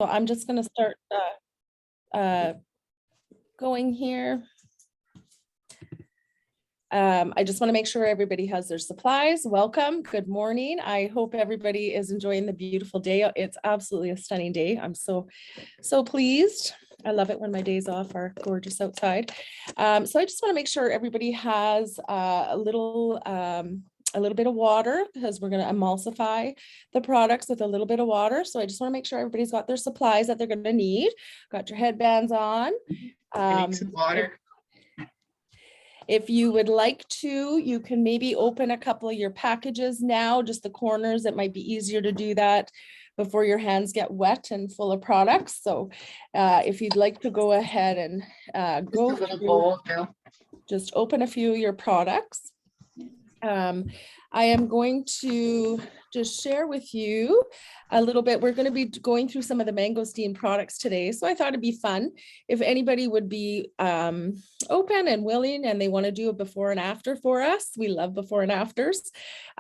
So I'm just going to start going here. I just want to make sure everybody has their supplies. Welcome. Good morning. I hope everybody is enjoying the beautiful day. It's absolutely a stunning day. I'm so pleased. I love it when my days off are gorgeous outside. So I just want to make sure everybody has a little bit of water, because we're going to emulsify the products with a little bit of water. So I just want to make sure everybody's got their supplies that they're going to need. Got your headbands on. I need some water. If you would like to, you can maybe open a couple of your packages now, just the corners. It might be easier to do that before your hands get wet and full of products. So if you'd like to go ahead and go through, just open a few of your products. I am going to just share with you a little bit. We're going to be going through some of the Mangosteen products today. So I thought it'd be fun if anybody would be open and willing and they want to do a before and after for us. We love before and afters.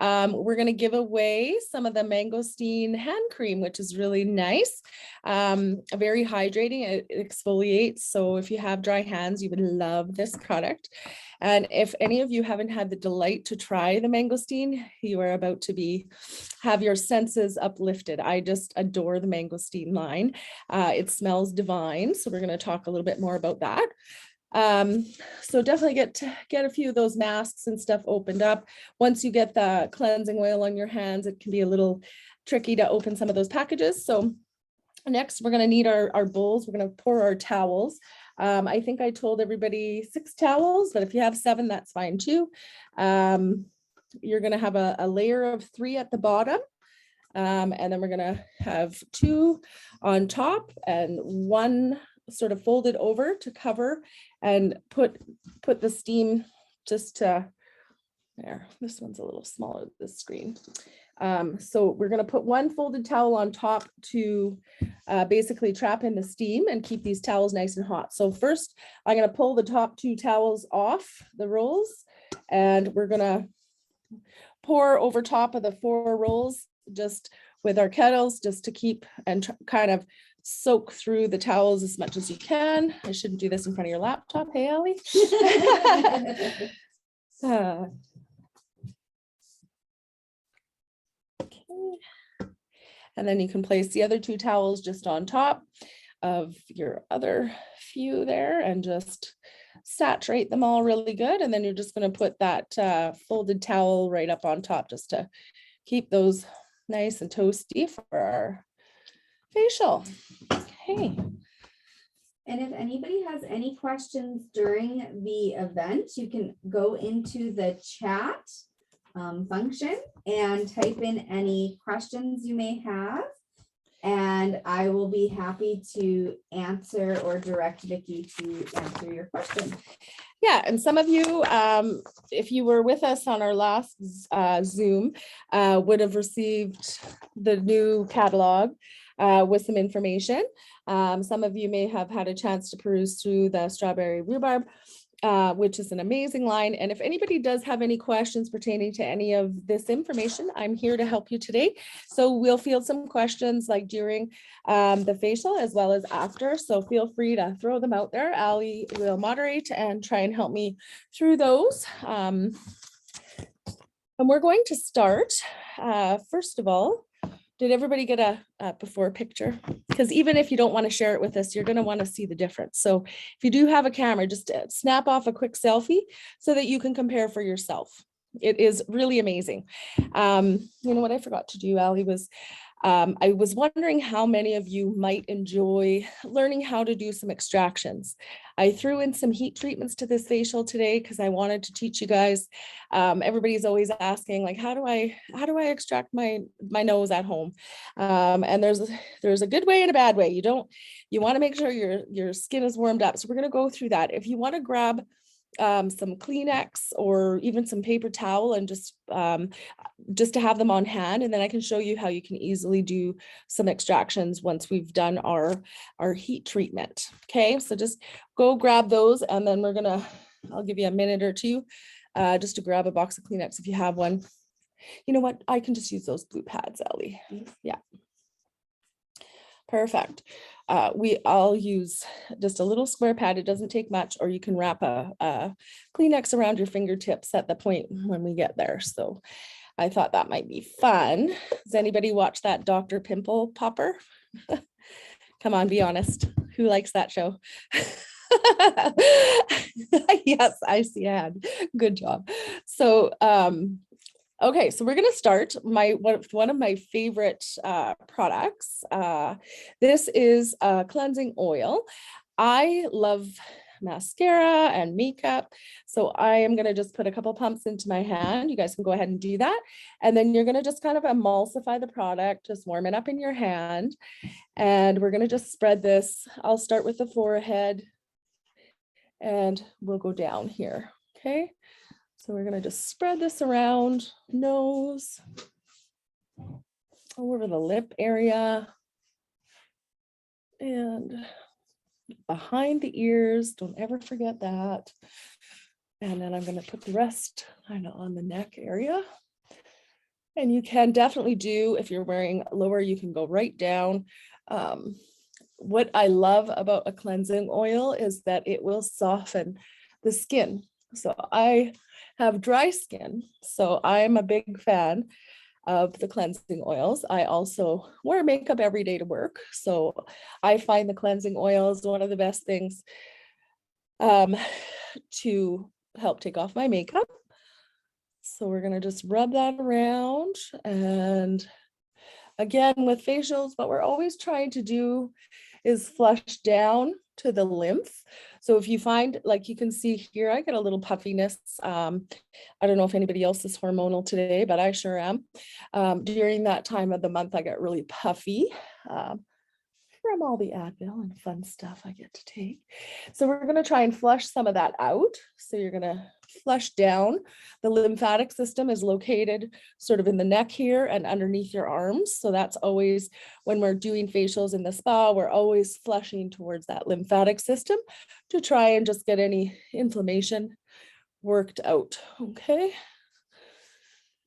We're going to give away some of the Mangosteen hand cream, which is really nice. Very hydrating. It exfoliates. So if you have dry hands, you would love this product. And if any of you haven't had the delight to try the mangosteen, you are about to have your senses uplifted. I just adore the mangosteen line. It smells divine. So we're going to talk a little bit more about that. So definitely get a few of those masks and stuff opened up. Once you get the cleansing oil on your hands, it can be a little tricky to open some of those packages. So next, we're going to need our bowls. We're going to pour our towels. I think I told everybody 6 towels, but if you have 7, that's fine too. You're going to have a layer of 3 at the bottom. And then we're going to have 2 on top and 1 sort of folded over to cover and put the steam just to there. This one's a little smaller, this screen. So we're going to put 1 folded towel on top to basically trap in the steam and keep these towels nice and hot. So first, I'm going to pull the top 2 towels off the rolls, and we're going to pour over top of the 4 rolls just with our kettles, just to keep and kind of soak through the towels as much as you can. I shouldn't do this in front of your laptop. Hey, Allie. And then you can place the other 2 towels just on top of your other few there and just saturate them all really good. And then you're just going to put that folded towel right up on top just to keep those nice and toasty for our facial. Okay. And if anybody has any questions during the event, you can go into the chat function and type in any questions you may have, and I will be happy to answer or direct Vicki to answer your question. Yeah, and some of you, if you were with us on our last Zoom, would have received the new catalog with some information. Some of you may have had a chance to peruse through the strawberry rhubarb, which is an amazing line. And if anybody does have any questions pertaining to any of this information, I'm here to help you today. So we'll field some questions like during the facial as well as after. So feel free to throw them out there. Allie will moderate and try and help me through those. And we're going to start, first of all, did everybody get a before picture? Because even if you don't want to share it with us, you're going to want to see the difference. So if you do have a camera, just snap off a quick selfie so that you can compare for yourself. It is really amazing. You know what I forgot to do, Allie, was I was wondering how many of you might enjoy learning how to do some extractions. I threw in some heat treatments to this facial today because I wanted to teach you guys. Everybody's always asking, like, how do I extract my nose at home? And there's a good way and a bad way. You want to make sure your skin is warmed up. So we're going to go through that. If you want to grab some Kleenex or even some paper towel and just to have them on hand, and then I can show you how you can easily do some extractions once we've done our heat treatment. Okay, so just go grab those, and then I'll give you a minute or two just to grab a box of Kleenex if you have one. You know what, I can just use those blue pads, Ellie. Yeah. Perfect. I'll use just a little square pad. It doesn't take much, or you can wrap a Kleenex around your fingertips at the point when we get there. So I thought that might be fun. Does anybody watch that Dr. Pimple Popper? Come on, be honest. Who likes that show? Yes, I see a hand. Good job. So, okay, so we're going to start one of my favorite products. This is a cleansing oil. I love mascara and makeup. So I am going to just put a couple pumps into my hand. You guys can go ahead and do that. And then you're going to just kind of emulsify the product, just warm it up in your hand. And we're going to just spread this. I'll start with the forehead and we'll go down here. Okay. So we're going to just spread this around nose, over the lip area, and behind the ears. Don't ever forget that. And then I'm going to put the rest kind of on the neck area. And you can definitely do, if you're wearing lower, you can go right down. What I love about a cleansing oil is that it will soften the skin. So I have dry skin, so I'm a big fan of the cleansing oils. I also wear makeup every day to work, so I find the cleansing oils one of the best things to help take off my makeup. So we're going to just rub that around. And again, with facials, what we're always trying to do is flush down to the lymph. So if you find, like you can see here, I get a little puffiness. I don't know if anybody else is hormonal today, but I sure am. During that time of the month, I get really puffy from all the Advil and fun stuff I get to take. So we're going to try and flush some of that out. So you're going to flush down. The lymphatic system is located sort of in the neck here and underneath your arms. So that's always, when we're doing facials in the spa, we're always flushing towards that lymphatic system to try and just get any inflammation worked out. Okay.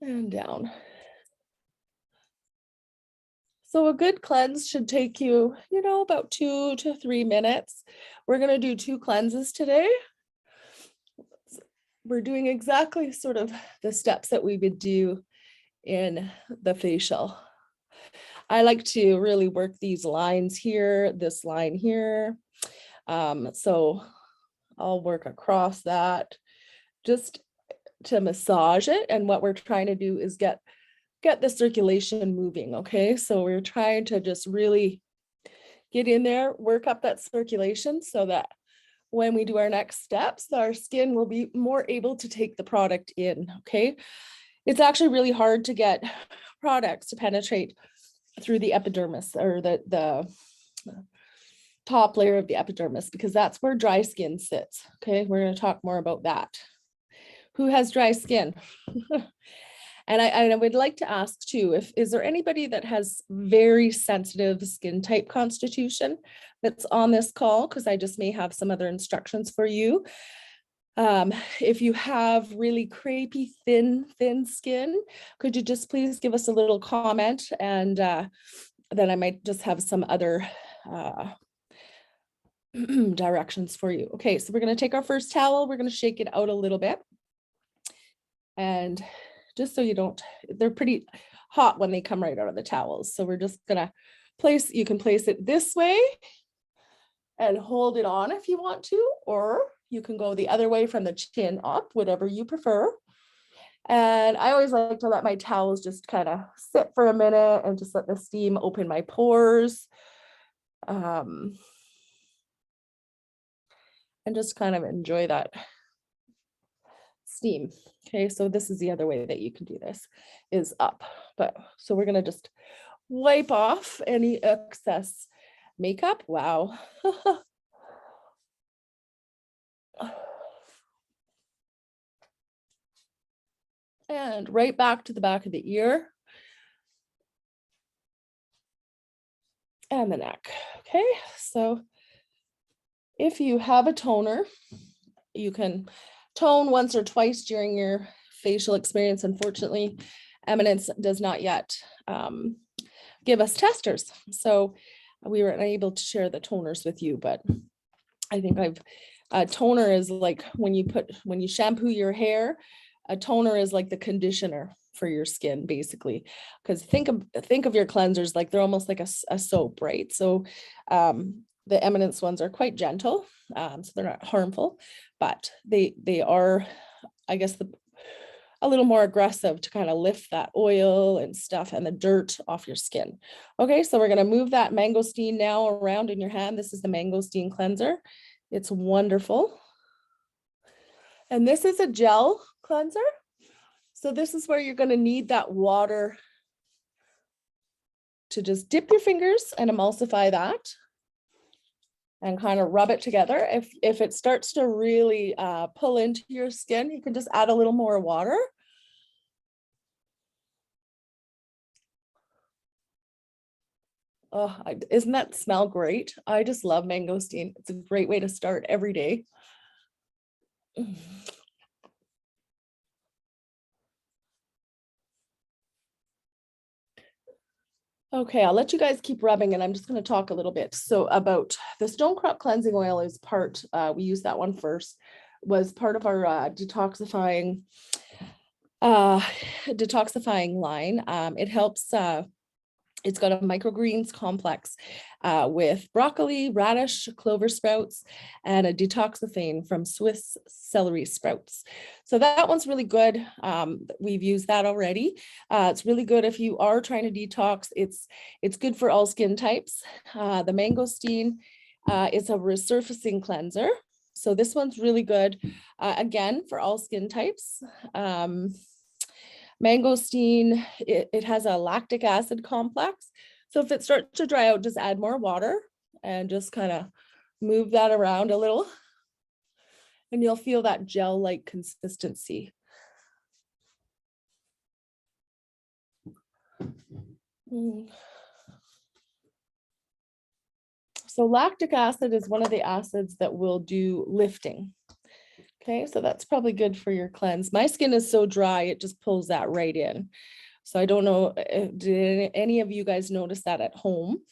And down. So a good cleanse should take you, about 2 to 3 minutes. We're going to do 2 cleanses today. We're doing exactly sort of the steps that we would do in the facial. I like to really work these lines here, this line here. So I'll work across that just to massage it. And what we're trying to do is get the circulation moving. Okay. So we're trying to just really get in there, work up that circulation so that when we do our next steps, our skin will be more able to take the product in. Okay. It's actually really hard to get products to penetrate through the epidermis, or the top layer of the epidermis, because that's where dry skin sits. Okay. We're going to talk more about that. Who has dry skin? And I would like to ask too, is there anybody that has very sensitive skin type constitution that's on this call? Because I just may have some other instructions for you. If you have really crepey, thin skin, could you just please give us a little comment, and then I might just have some other directions for you. Okay, so we're going to take our first towel. We're going to shake it out a little bit. And just so they're pretty hot when they come right out of the towels. So we're just gonna you can place it this way and hold it on if you want to, or you can go the other way from the chin up, whatever you prefer. And I always like to let my towels just kind of sit for a minute and just let the steam open my pores. And just kind of enjoy that steam. Okay, so this is the other way that you can do this, is up. But so we're going to just wipe off any excess makeup. Wow. And right back to the back of the ear and the neck. Okay, so if you have a toner, you can tone once or twice during your facial experience. Unfortunately, Eminence does not yet give us testers. So we were unable to share the toners with you, but I think toner is like when you shampoo your hair, a toner is like the conditioner for your skin, basically. Because think of your cleansers like they're almost like a soap, right? So the Eminence ones are quite gentle, so they're not harmful, but they are, I guess, a little more aggressive to kind of lift that oil and stuff and the dirt off your skin. Okay, so we're going to move that mangosteen now around in your hand. This is the mangosteen cleanser. It's wonderful. And this is a gel cleanser. So this is where you're going to need that water to just dip your fingers and emulsify that and kind of rub it together. If it starts to really pull into your skin, you can just add a little more water. Oh, isn't that smell great? I just love mangosteen. It's a great way to start every day. Okay, I'll let you guys keep rubbing and I'm just going to talk a little bit. So about the Stonecrop cleansing oil is part, we use that one first, was part of our detoxifying line. It helps, it's got a microgreens complex with broccoli, radish, clover sprouts, and a detoxifane from Swiss celery sprouts. So that one's really good. We've used that already. It's really good if you are trying to detox. It's good for all skin types. The mangosteen is a resurfacing cleanser. So this one's really good, again, for all skin types. Mangosteen, it has a lactic acid complex. So if it starts to dry out, just add more water and just kind of move that around a little. And you'll feel that gel-like consistency. So lactic acid is one of the acids that will do lifting. Okay, so that's probably good for your cleanse. My skin is so dry, it just pulls that right in. So I don't know, did any of you guys notice that at home?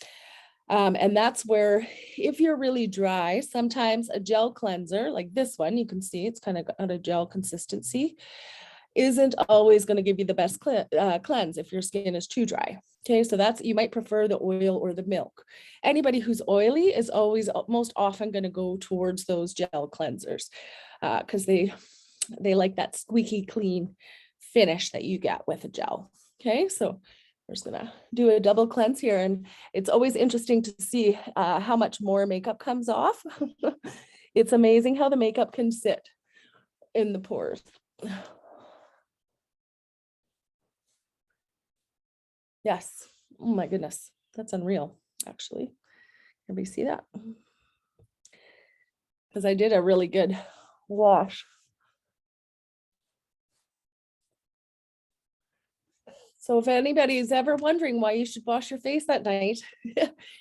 And that's where, if you're really dry, sometimes a gel cleanser like this one, you can see it's kind of got a gel consistency, isn't always going to give you the best cleanse if your skin is too dry. Okay, so you might prefer the oil or the milk. Anybody who's oily is always most often going to go towards those gel cleansers because they like that squeaky clean finish that you get with a gel. Okay, so we're just gonna do a double cleanse here, and it's always interesting to see how much more makeup comes off. It's amazing how the makeup can sit in the pores. Yes. Oh my goodness. That's unreal, actually. Everybody see that? Because I did a really good wash. So if anybody is ever wondering why you should wash your face at night,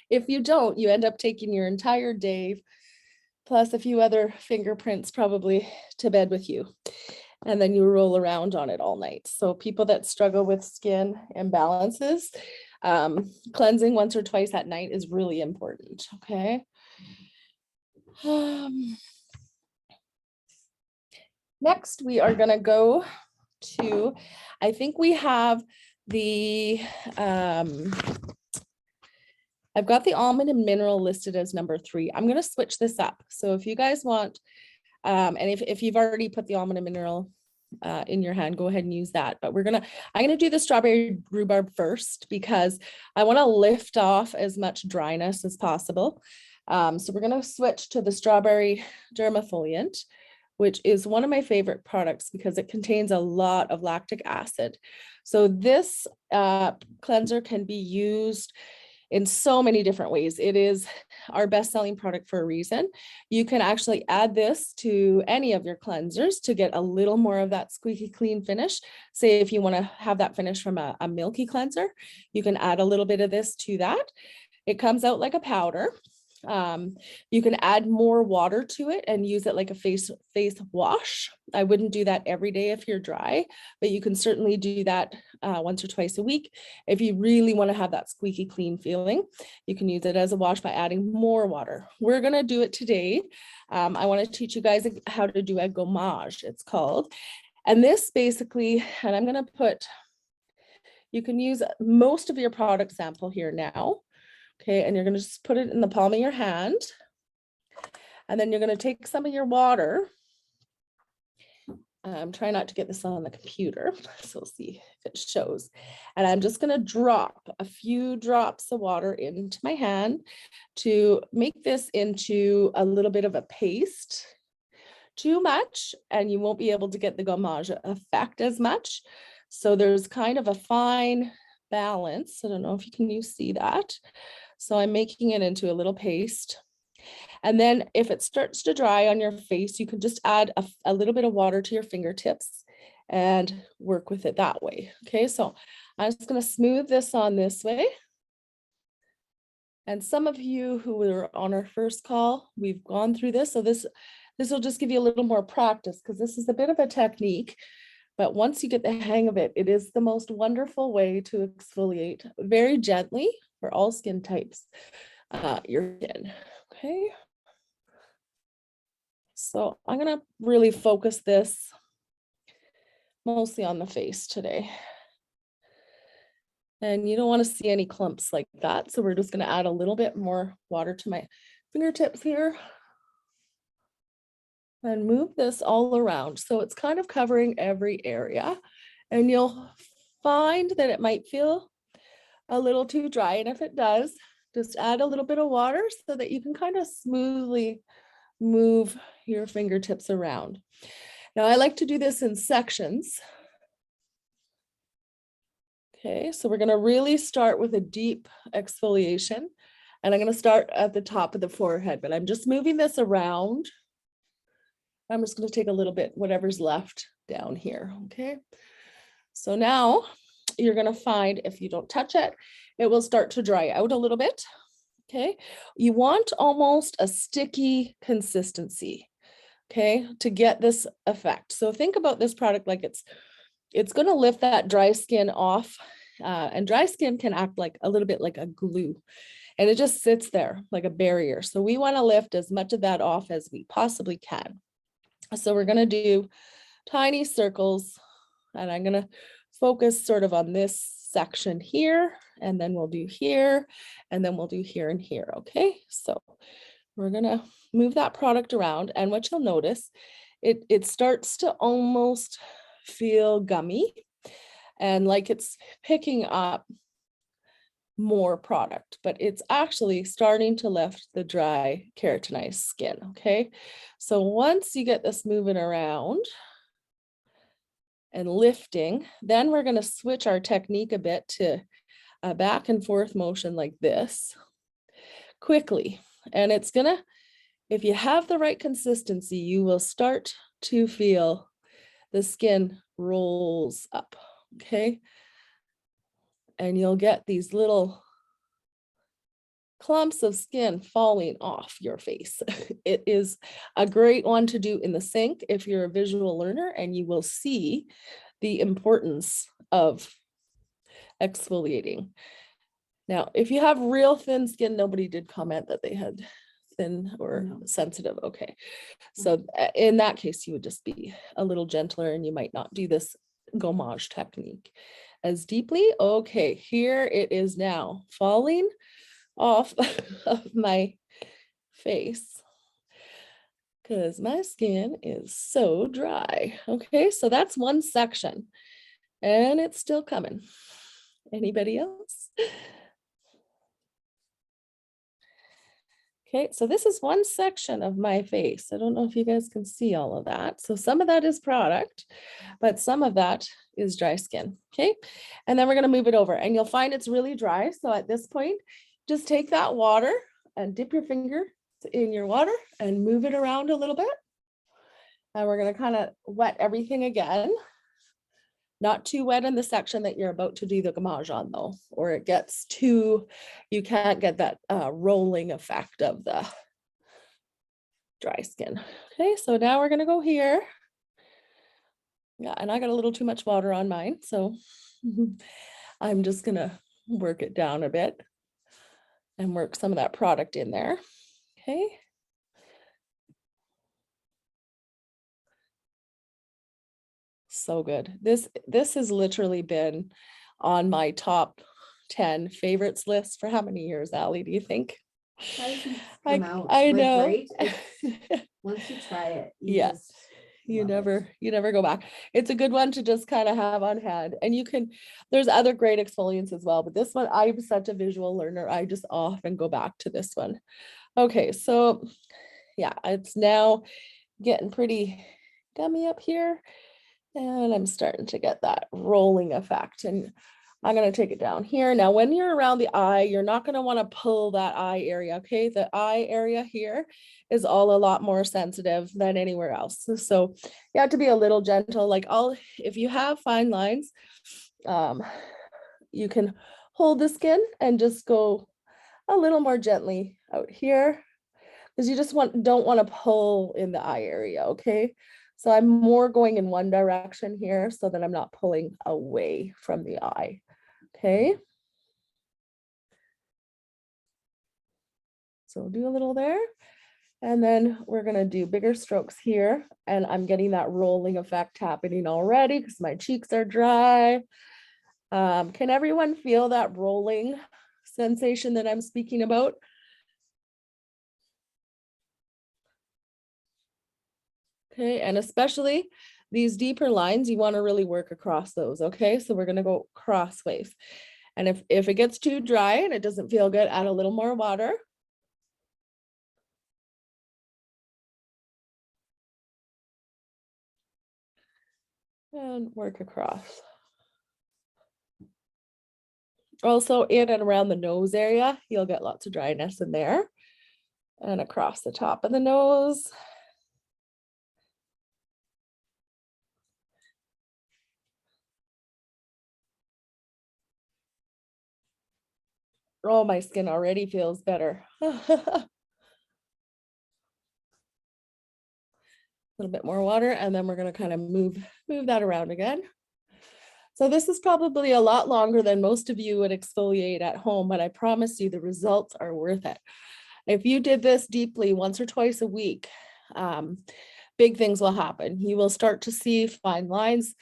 if you don't, you end up taking your entire day, plus a few other fingerprints probably to bed with you. And then you roll around on it all night. So people that struggle with skin imbalances, cleansing once or twice at night is really important, okay? Next, we are gonna go to, I think we have the, I've got the almond and mineral listed as number 3. I'm gonna switch this up. So if you guys want, and if you've already put the almond and mineral in your hand, go ahead and use that. But I'm gonna do the strawberry rhubarb first because I want to lift off as much dryness as possible. So we're gonna switch to the strawberry dermafoliant, which is one of my favorite products because it contains a lot of lactic acid. So this cleanser can be used in so many different ways. It is our best-selling product for a reason. You can actually add this to any of your cleansers to get a little more of that squeaky clean finish. Say if you want to have that finish from a milky cleanser, you can add a little bit of this to that. It comes out like a powder. You can add more water to it and use it like a face wash. I wouldn't do that every day if you're dry, but you can certainly do that once or twice a week. If you really want to have that squeaky clean feeling, you can use it as a wash by adding more water. We're going to do it today. I want to teach you guys how to do a gommage, it's called. And this basically, and I'm going to put, you can use most of your product sample here now. Okay, and you're going to just put it in the palm of your hand. And then you're going to take some of your water. I'm trying not to get this on the computer, so we'll see if it shows. And I'm just going to drop a few drops of water into my hand to make this into a little bit of a paste. Too much, and you won't be able to get the gommage effect as much. So there's kind of a fine balance. I don't know if you see that. So I'm making it into a little paste. And then if it starts to dry on your face, you can just add a little bit of water to your fingertips and work with it that way. Okay, so I'm just going to smooth this on this way. And some of you who were on our first call, we've gone through this. So this will just give you a little more practice because this is a bit of a technique. But once you get the hang of it, it is the most wonderful way to exfoliate very gently for all skin types. Your skin. Okay. So I'm going to really focus this mostly on the face today. And you don't want to see any clumps like that. So we're just going to add a little bit more water to my fingertips here. And move this all around. So it's kind of covering every area. And you'll find that it might feel a little too dry. And if it does, just add a little bit of water so that you can kind of smoothly move your fingertips around. Now I like to do this in sections. Okay, so we're going to really start with a deep exfoliation. And I'm going to start at the top of the forehead, but I'm just moving this around. I'm just going to take a little bit, whatever's left down here. Okay. So now you're going to find if you don't touch it, it will start to dry out a little bit. Okay. You want almost a sticky consistency. Okay. To get this effect. So think about this product like it's going to lift that dry skin off. And dry skin can act like a little bit like a glue. And it just sits there like a barrier. So we want to lift as much of that off as we possibly can. So we're going to do tiny circles, and I'm going to focus sort of on this section here, and then we'll do here, and then we'll do here and here. Okay, so we're going to move that product around, and what you'll notice, it starts to almost feel gummy and like it's picking up more product, but it's actually starting to lift the dry keratinized skin. Okay, so once you get this moving around and lifting, then we're going to switch our technique a bit to a back and forth motion like this quickly. And it's gonna, if you have the right consistency, you will start to feel the skin rolls up. Okay, and you'll get these little clumps of skin falling off your face. It is a great one to do in the sink if you're a visual learner, and you will see the importance of exfoliating. Now, if you have real thin skin, nobody did comment that they had thin or sensitive. Okay, so in that case, you would just be a little gentler and you might not do this gommage technique as deeply. Okay, here it is now falling off of my face because my skin is so dry. Okay, so that's one section and it's still coming. Anybody else? Okay, so this is one section of my face. I don't know if you guys can see all of that. So some of that is product, but some of that is dry skin. Okay, and then we're going to move it over and you'll find it's really dry. So at this point, just take that water and dip your finger in your water and move it around a little bit. And we're going to kind of wet everything again. Not too wet in the section that you're about to do the gamage on though, or it gets too, you can't get that rolling effect of the dry skin. Okay, so now we're gonna go here. Yeah, and I got a little too much water on mine, so I'm just gonna work it down a bit and work some of that product in there. Okay. So good. This has literally been on my top 10 favorites list for how many years, Allie, do you think? Probably since it's come out, I like, know. right? Once you try it, you Yeah. just You love it. never go back. It's a good one to just kind of have on hand. And you can, there's other great exfoliants as well, but this one, I'm such a visual learner. I just often go back to this one. Okay, so yeah, it's now getting pretty gummy up here. And I'm starting to get that rolling effect. And I'm going to take it down here. Now, when you're around the eye, you're not going to want to pull that eye area. Okay. The eye area here is all a lot more sensitive than anywhere else. So you have to be a little gentle. Like if you have fine lines, you can hold the skin and just go a little more gently out here, because you just don't want to pull in the eye area. Okay. So I'm more going in one direction here so that I'm not pulling away from the eye. Okay. So do a little there. And then we're going to do bigger strokes here. And I'm getting that rolling effect happening already because my cheeks are dry. Can everyone feel that rolling sensation that I'm speaking about? Okay, and especially these deeper lines, you want to really work across those. Okay, so we're going to go crossways. And if it gets too dry and it doesn't feel good, add a little more water. And work across. Also in and around the nose area, you'll get lots of dryness in there. And across the top of the nose. Oh, my skin already feels better. A little bit more water, and then we're going to kind of move that around again. So this is probably a lot longer than most of you would exfoliate at home, but I promise you the results are worth it. If you did this deeply once or twice a week, big things will happen. You will start to see fine lines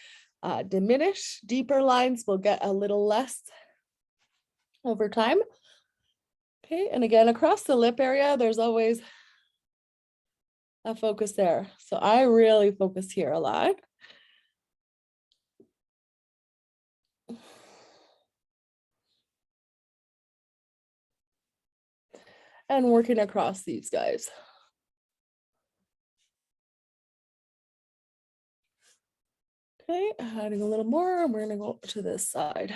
diminish. Deeper lines will get a little less over time. Okay, and again, across the lip area, there's always a focus there. So I really focus here a lot. And working across these guys. Okay, adding a little more, we're gonna go to this side.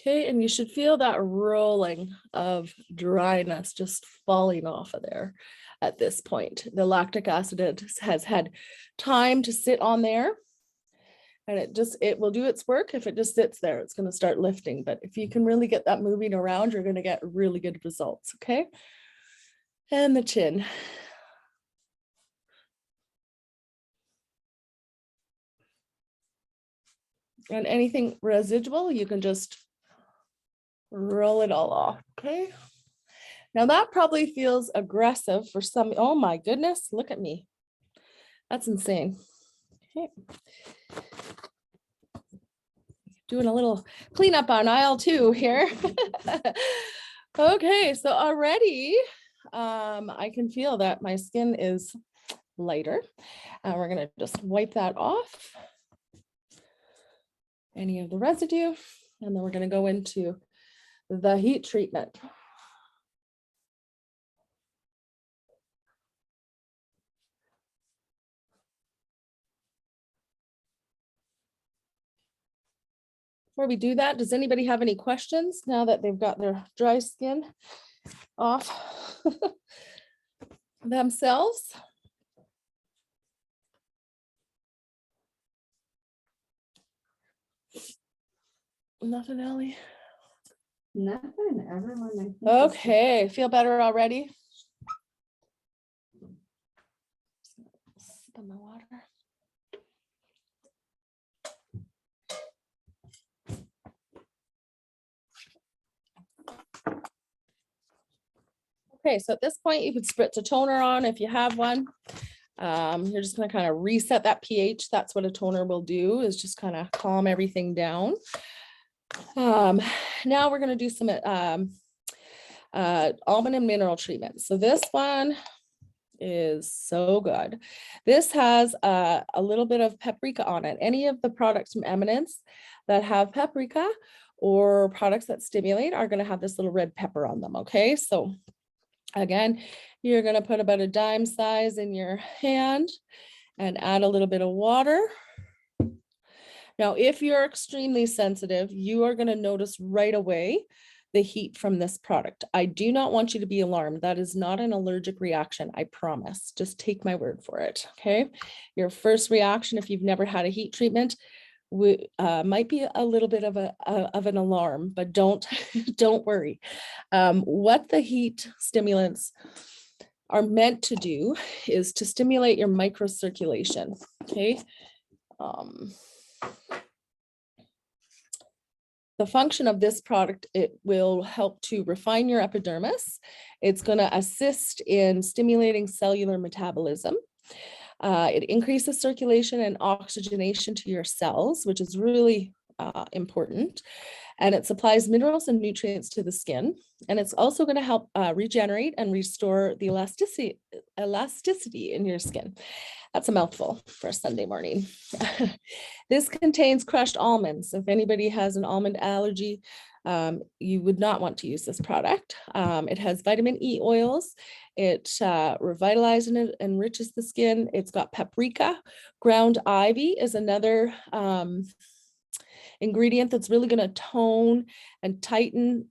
Okay, and you should feel that rolling of dryness just falling off of there at this point. The lactic acid has had time to sit on there, and it will do its work. If it just sits there, it's going to start lifting. But if you can really get that moving around, you're going to get really good results. Okay, and the chin. And anything residual, you can just roll it all off. Okay. Now that probably feels aggressive for some. Oh my goodness, look at me. That's insane. Okay. Doing a little cleanup on aisle 2 here. Okay, so already I can feel that my skin is lighter. We're gonna just wipe that off. Any of the residue, and then we're gonna go into the heat treatment. Before we do that, does anybody have any questions now that they've got their dry skin off? themselves. Nothing, Ellie? Nothing, everyone. I think is- Okay, feel better already? Sip of my water. Okay, so at this point, you could spritz a toner on if you have one. You're just gonna kind of reset that pH. That's what a toner will do, is just kind of calm everything down. Now we're gonna do some almond and mineral treatment. So this one is so good. This has a little bit of paprika on it. Any of the products from Eminence that have paprika or products that stimulate are gonna have this little red pepper on them, okay? So again, you're gonna put about a dime size in your hand and add a little bit of water. Now, if you're extremely sensitive, you are gonna notice right away the heat from this product. I do not want you to be alarmed. That is not an allergic reaction, I promise. Just take my word for it, okay? Your first reaction, if you've never had a heat treatment, might be a little bit of an alarm, but don't don't worry. What the heat stimulants are meant to do is to stimulate your microcirculation. Okay. The function of this product, it will help to refine your epidermis. It's going to assist in stimulating cellular metabolism. It increases circulation and oxygenation to your cells, which is really important. And it supplies minerals and nutrients to the skin. And it's also going to help regenerate and restore the elasticity in your skin. That's a mouthful for a Sunday morning. This contains crushed almonds. If anybody has an almond allergy, you would not want to use this product. It has vitamin E oils. It revitalizes and enriches the skin. It's got paprika. Ground ivy is another ingredient that's really going to tone and tighten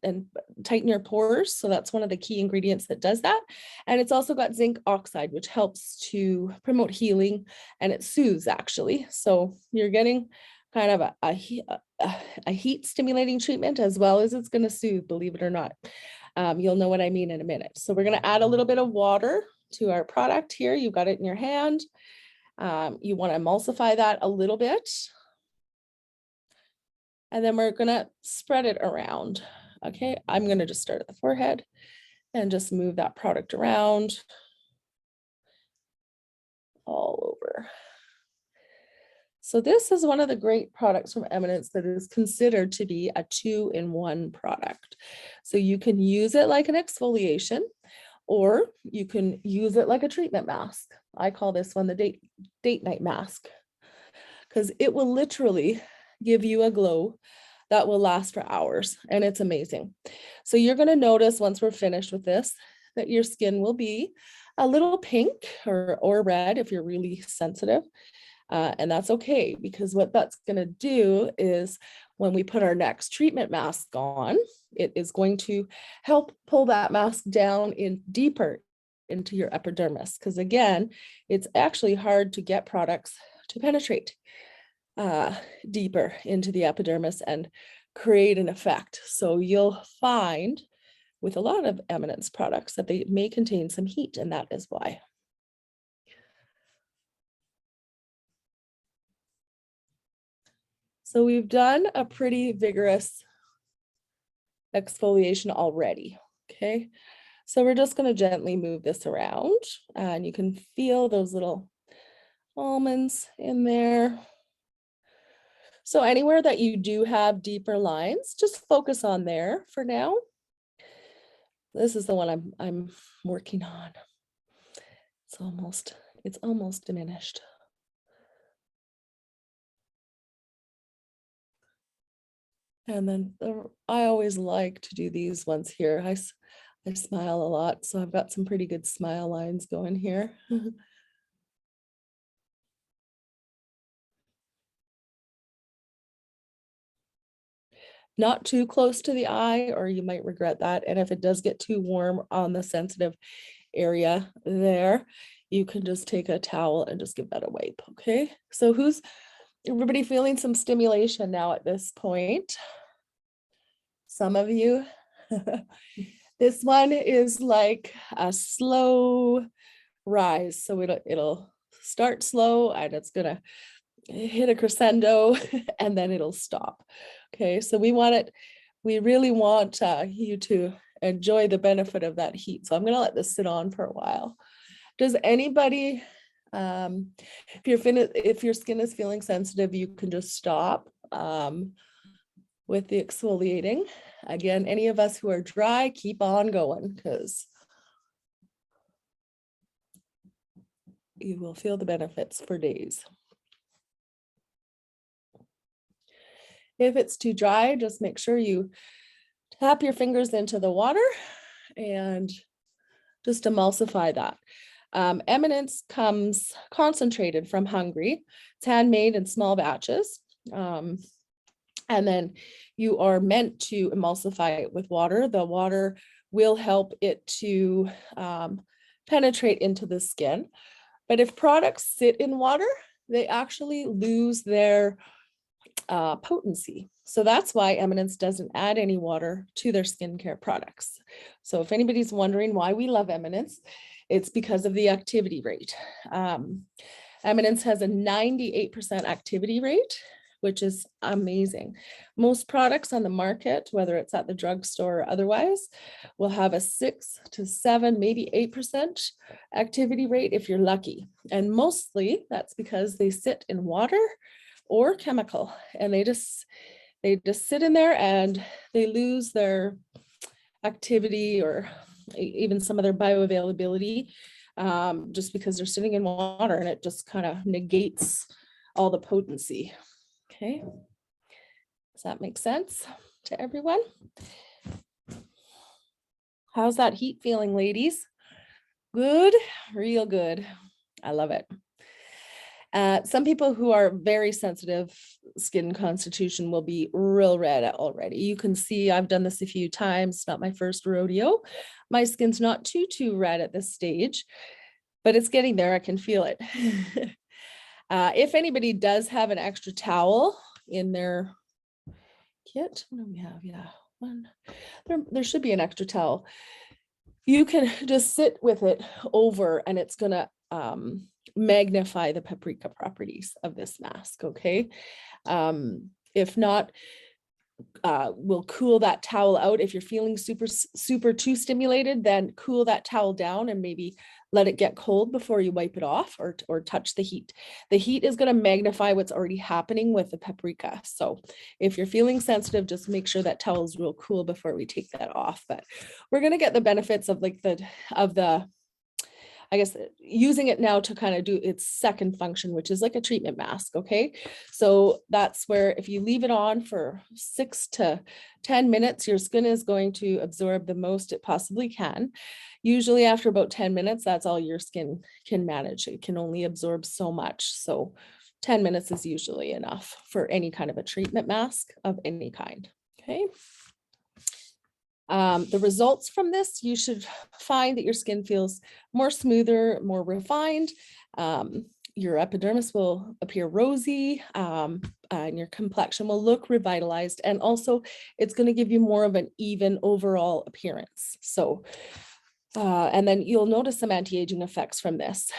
your pores. So that's one of the key ingredients that does that. And it's also got zinc oxide, which helps to promote healing, and it soothes actually. So you're getting kind of a heat stimulating treatment as well as it's going to soothe, believe it or not. You'll know what I mean in a minute. So we're going to add a little bit of water to our product here. You've got it in your hand. You want to emulsify that a little bit. And then we're gonna spread it around. Okay, I'm gonna just start at the forehead and just move that product around all over. So this is one of the great products from Eminence that is considered to be a 2-in-1 product. So you can use it like an exfoliation, or you can use it like a treatment mask. I call this one the date night mask, because it will literally give you a glow that will last for hours, and it's amazing. So you're going to notice once we're finished with this that your skin will be a little pink or red if you're really sensitive, and that's okay, because what that's going to do is when we put our next treatment mask on, it is going to help pull that mask down in deeper into your epidermis, because again, it's actually hard to get products to penetrate deeper into the epidermis and create an effect. So you'll find with a lot of Eminence products that they may contain some heat, and that is why. So we've done a pretty vigorous exfoliation already, okay? So we're just going to gently move this around, and you can feel those little almonds in there. So anywhere that you do have deeper lines, just focus on there for now. This is the one I'm working on. It's almost diminished. And then I always like to do these ones here. I smile a lot, so I've got some pretty good smile lines going here. Not too close to the eye, or you might regret that. And if it does get too warm on the sensitive, area there, you can just take a towel and just give that a wipe, okay? So everybody feeling some stimulation now at this point? Some of you. This one is like a slow rise. So it'll start slow and it's gonna hit a crescendo and then it'll stop. Okay, so we really want you to enjoy the benefit of that heat. So I'm gonna let this sit on for a while. Does anybody, if your skin is feeling sensitive, you can just stop with the exfoliating. Again, any of us who are dry, keep on going because you will feel the benefits for days. If it's too dry, just make sure you tap your fingers into the water and just emulsify that. Eminence comes concentrated from Hungary. It's handmade in small batches. And then you are meant to emulsify it with water. The water will help it to penetrate into the skin. But if products sit in water, they actually lose their potency. So that's why Eminence doesn't add any water to their skincare products. So if anybody's wondering why we love Eminence, it's because of the activity rate. Eminence has a 98% activity rate, which is amazing. Most products on the market, whether it's at the drugstore or otherwise, will have a 6 to 7, maybe 8% activity rate if you're lucky. And mostly that's because they sit in water or chemical, and they just sit in there and they lose their activity or even some of their bioavailability just because they're sitting in water, and it just kind of negates all the potency. Okay, does that make sense to everyone? How's that heat feeling, ladies? Good, real good. I love it. Some people who are very sensitive skin constitution will be real red already. You can see I've done this a few times. It's not my first rodeo. My skin's not too red at this stage, but it's getting there. I can feel it. If anybody does have an extra towel in their kit, what do we have? Yeah, one. There should be an extra towel. You can just sit with it over, and it's gonna magnify the paprika properties of this mask. Okay, if not, we'll cool that towel out. If you're feeling super too stimulated, then cool that towel down and maybe let it get cold before you wipe it off or touch the heat. The heat is going to magnify what's already happening with the paprika. So if you're feeling sensitive, just make sure that towel is real cool before we take that off. But we're going to get the benefits of I guess using it now to kind of do its second function, which is like a treatment mask. Okay, so that's where if you leave it on for 6 to 10 minutes, your skin is going to absorb the most it possibly can. Usually after about 10 minutes, that's all your skin can manage. It can only absorb so much. So 10 minutes is usually enough for any kind of a treatment mask of any kind. Okay. The results from this, you should find that your skin feels more smoother, more refined. Your epidermis will appear rosy, and your complexion will look revitalized. And also it's going to give you more of an even overall appearance. So, and then you'll notice some anti-aging effects from this.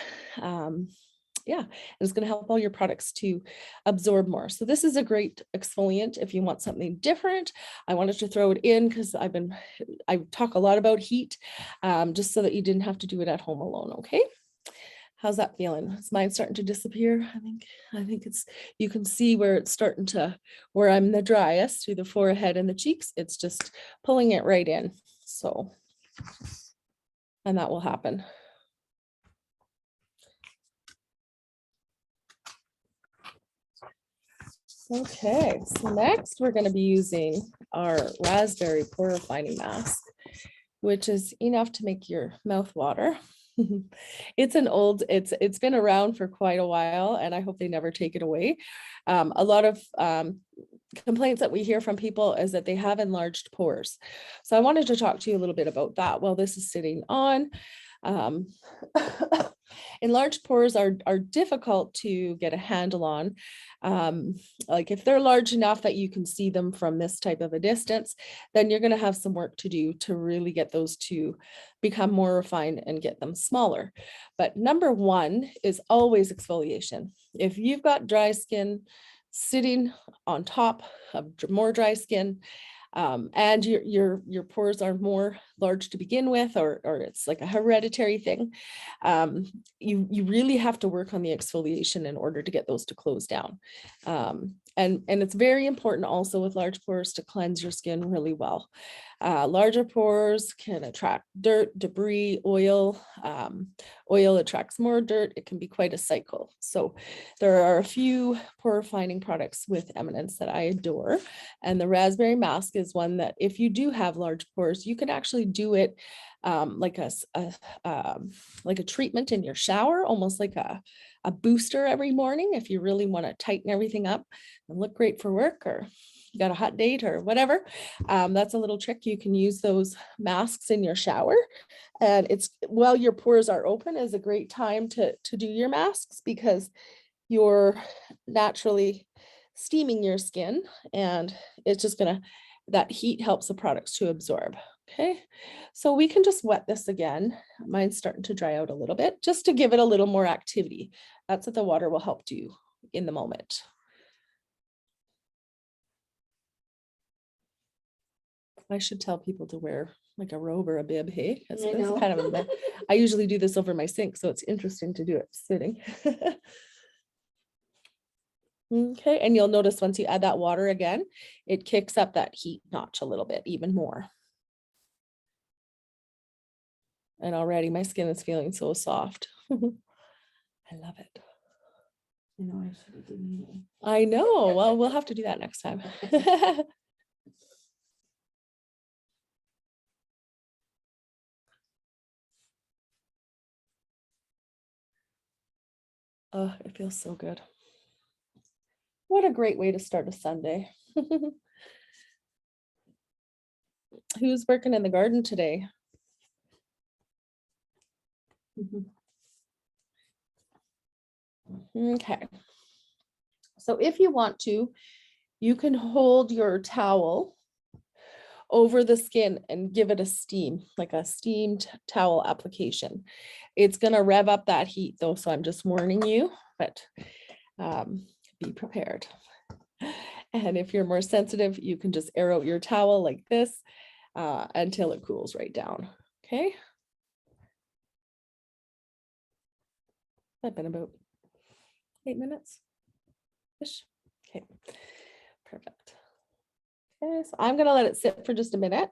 Yeah, and it's going to help all your products to absorb more. So this is a great exfoliant if you want something different. I wanted to throw it in because I talk a lot about heat, just so that you didn't have to do it at home alone. Okay, how's that feeling? Is mine starting to disappear? I think it's, you can see where it's starting to, where I'm the driest through the forehead and the cheeks. It's just pulling it right in. So, and that will happen. Okay, so next we're going to be using our raspberry pore refining mask, which is enough to make your mouth water. It's been around for quite a while, and I hope they never take it away. A lot of complaints that we hear from people is that they have enlarged pores. So I wanted to talk to you a little bit about that while this is sitting on. Um, enlarged pores are difficult to get a handle on. Like if they're large enough that you can see them from this type of a distance, then you're going to have some work to do to really get those to become more refined and get them smaller. But number one is always exfoliation. If you've got dry skin sitting on top of more dry skin, and your pores are more large to begin with, or it's like a hereditary thing, you really have to work on the exfoliation in order to get those to close down. And it's very important also with large pores to cleanse your skin really well. Larger pores can attract dirt, debris, oil. Oil attracts more dirt. It can be quite a cycle. So there are a few pore refining products with Eminence that I adore. And the raspberry mask is one that if you do have large pores, you can actually do it like a treatment in your shower, almost like a booster every morning if you really want to tighten everything up and look great for work, or you got a hot date or whatever. That's a little trick. You can use those masks in your shower, and it's while your pores are open is a great time to do your masks, because you're naturally steaming your skin, and it's just gonna, that heat helps the products to absorb. Okay, so we can just wet this again. Mine's starting to dry out a little bit, just to give it a little more activity. That's what the water will help do in the moment. I should tell people to wear like a robe or a bib, hey? It's kind of a, I usually do this over my sink, so it's interesting to do it sitting. Okay, and you'll notice once you add that water again, it kicks up that heat notch a little bit even more. And already my skin is feeling so soft. I love it. I know I should have done that. I know. Well, we'll have to do that next time. Oh, it feels so good. What a great way to start a Sunday. Who's working in the garden today? Okay. So if you want to, you can hold your towel over the skin and give it a steam, like a steamed towel application. It's going to rev up that heat though, so I'm just warning you, but be prepared. And if you're more sensitive, you can just air out your towel like this until it cools right down. Okay. That's been about 8 minutes ish. Okay, perfect. Okay, so I'm gonna let it sit for just a minute.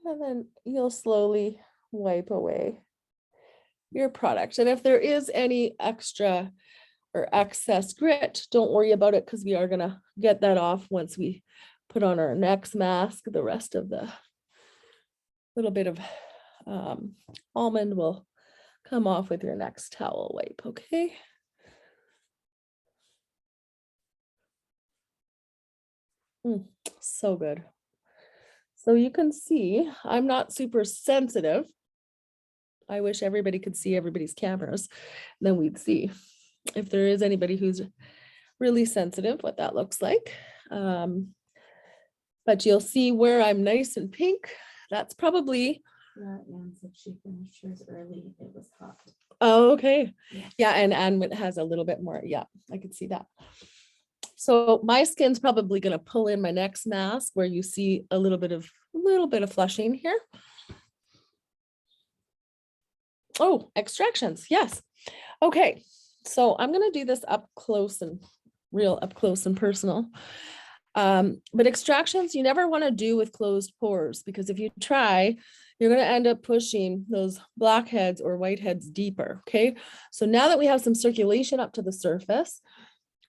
And then you'll slowly wipe away your product. And if there is any extra or excess grit, don't worry about it, because we are gonna get that off once we put on our next mask. The rest of the little bit of almond will come off with your next towel wipe, okay? So good. So you can see, I'm not super sensitive. I wish everybody could see everybody's cameras, then we'd see if there is anybody who's really sensitive, what that looks like. But you'll see where I'm nice and pink. That's probably. Anne said she finished hers early. It was hot. Oh, okay. Yeah, and Anne has a little bit more. Yeah, I could see that. So my skin's probably going to pull in my next mask where you see a little bit of flushing here. Oh, extractions. Yes. Okay. So I'm going to do this up close and real up close and personal. But extractions, you never want to do with closed pores, because if you try, you're going to end up pushing those blackheads or whiteheads deeper. Okay. So now that we have some circulation up to the surface,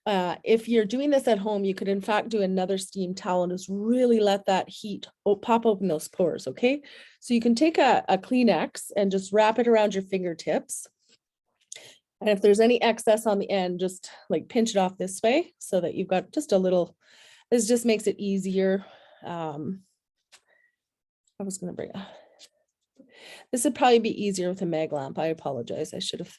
if you're doing this at home, you could in fact do another steam towel and just really let that heat pop open those pores. Okay. So you can take a Kleenex and just wrap it around your fingertips. And if there's any excess on the end, just like pinch it off this way so that you've got just a little. This just makes it easier. I was going to bring this would probably be easier with a mag lamp. I apologize. I should have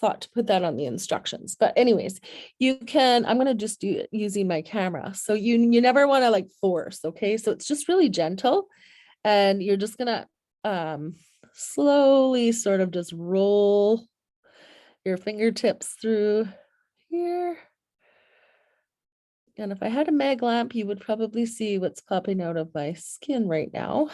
thought to put that on the instructions. But anyways, you can, I'm going to just do it using my camera. So you never want to like force. Okay. So it's just really gentle, and you're just going to slowly sort of just roll your fingertips through here. And if I had a mag lamp, you would probably see what's popping out of my skin right now.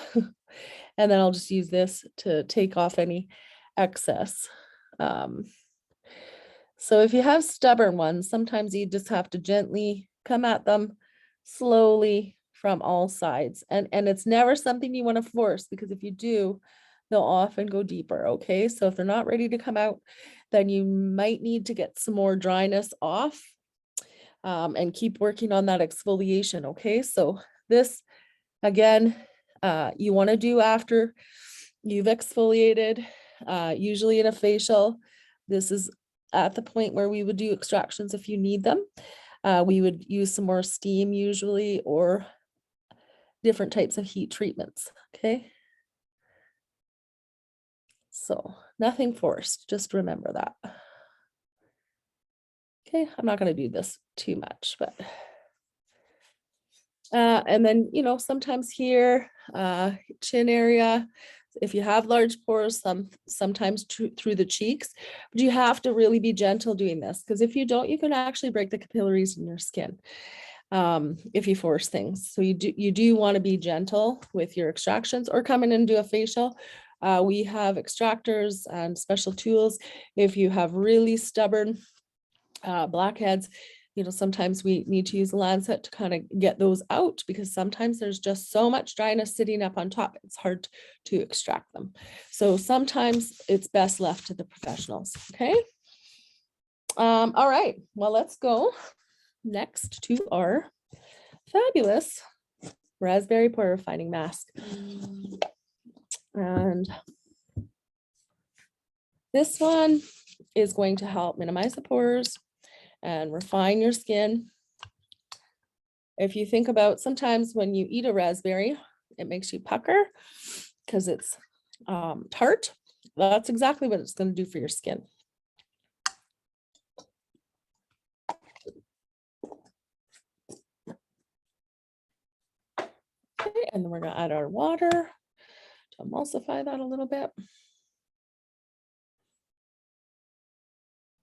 And then I'll just use this to take off any excess. So if you have stubborn ones, sometimes you just have to gently come at them slowly from all sides. And it's never something you want to force, because if you do, they'll often go deeper. Okay. So if they're not ready to come out, then you might need to get some more dryness off. And keep working on that exfoliation. Okay, so this again, you want to do after you've exfoliated, usually in a facial. This is at the point where we would do extractions if you need them. We would use some more steam usually, or different types of heat treatments. Okay, so nothing forced, just remember that. Okay, I'm not going to do this too much, but and then, you know, sometimes here, chin area, if you have large pores, sometimes through the cheeks, but you have to really be gentle doing this, because if you don't, you can actually break the capillaries in your skin if you force things. So you do want to be gentle with your extractions, or come in and do a facial. We have extractors and special tools. If you have really stubborn blackheads, you know, sometimes we need to use a lancet to kind of get those out, because sometimes there's just so much dryness sitting up on top, it's hard to extract them. So sometimes it's best left to the professionals. Okay. All right, well, let's go next to our fabulous raspberry pore refining mask. And this one is going to help minimize the pores and refine your skin. If you think about, sometimes when you eat a raspberry, it makes you pucker because it's tart. That's exactly what it's going to do for your skin. Okay, and then we're going to add our water to emulsify that a little bit.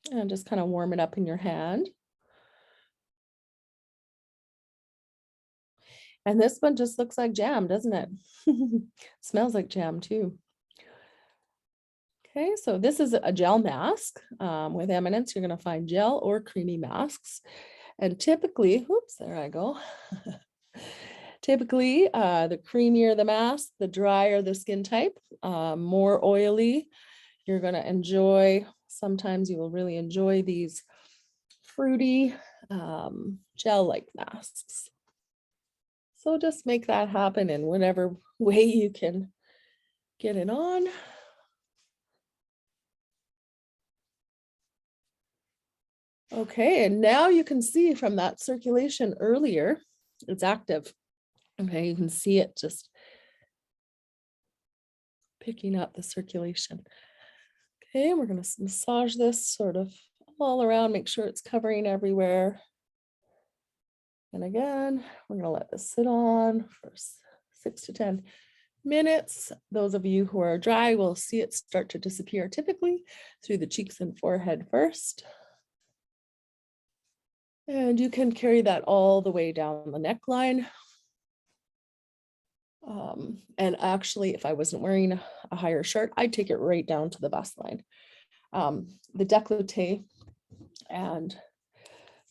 And just kind of warm it up in your hand. And this one just looks like jam, doesn't it? Smells like jam too. Okay, so this is a gel mask. With Eminence, you're going to find gel or creamy masks. And typically, oops, there I go. Typically, the creamier the mask, the drier the skin type, more oily. You're going to enjoy, sometimes you will really enjoy these fruity gel-like masks. So just make that happen in whatever way you can get it on. Okay, and now you can see from that circulation earlier, it's active. Okay, you can see it just picking up the circulation. Okay, we're going to massage this sort of all around, make sure it's covering everywhere. And again, we're going to let this sit on for 6 to 10 minutes. Those of you who are dry will see it start to disappear, typically through the cheeks and forehead first. And you can carry that all the way down the neckline. And actually, if I wasn't wearing a higher shirt, I'd take it right down to the bust line. The décolleté and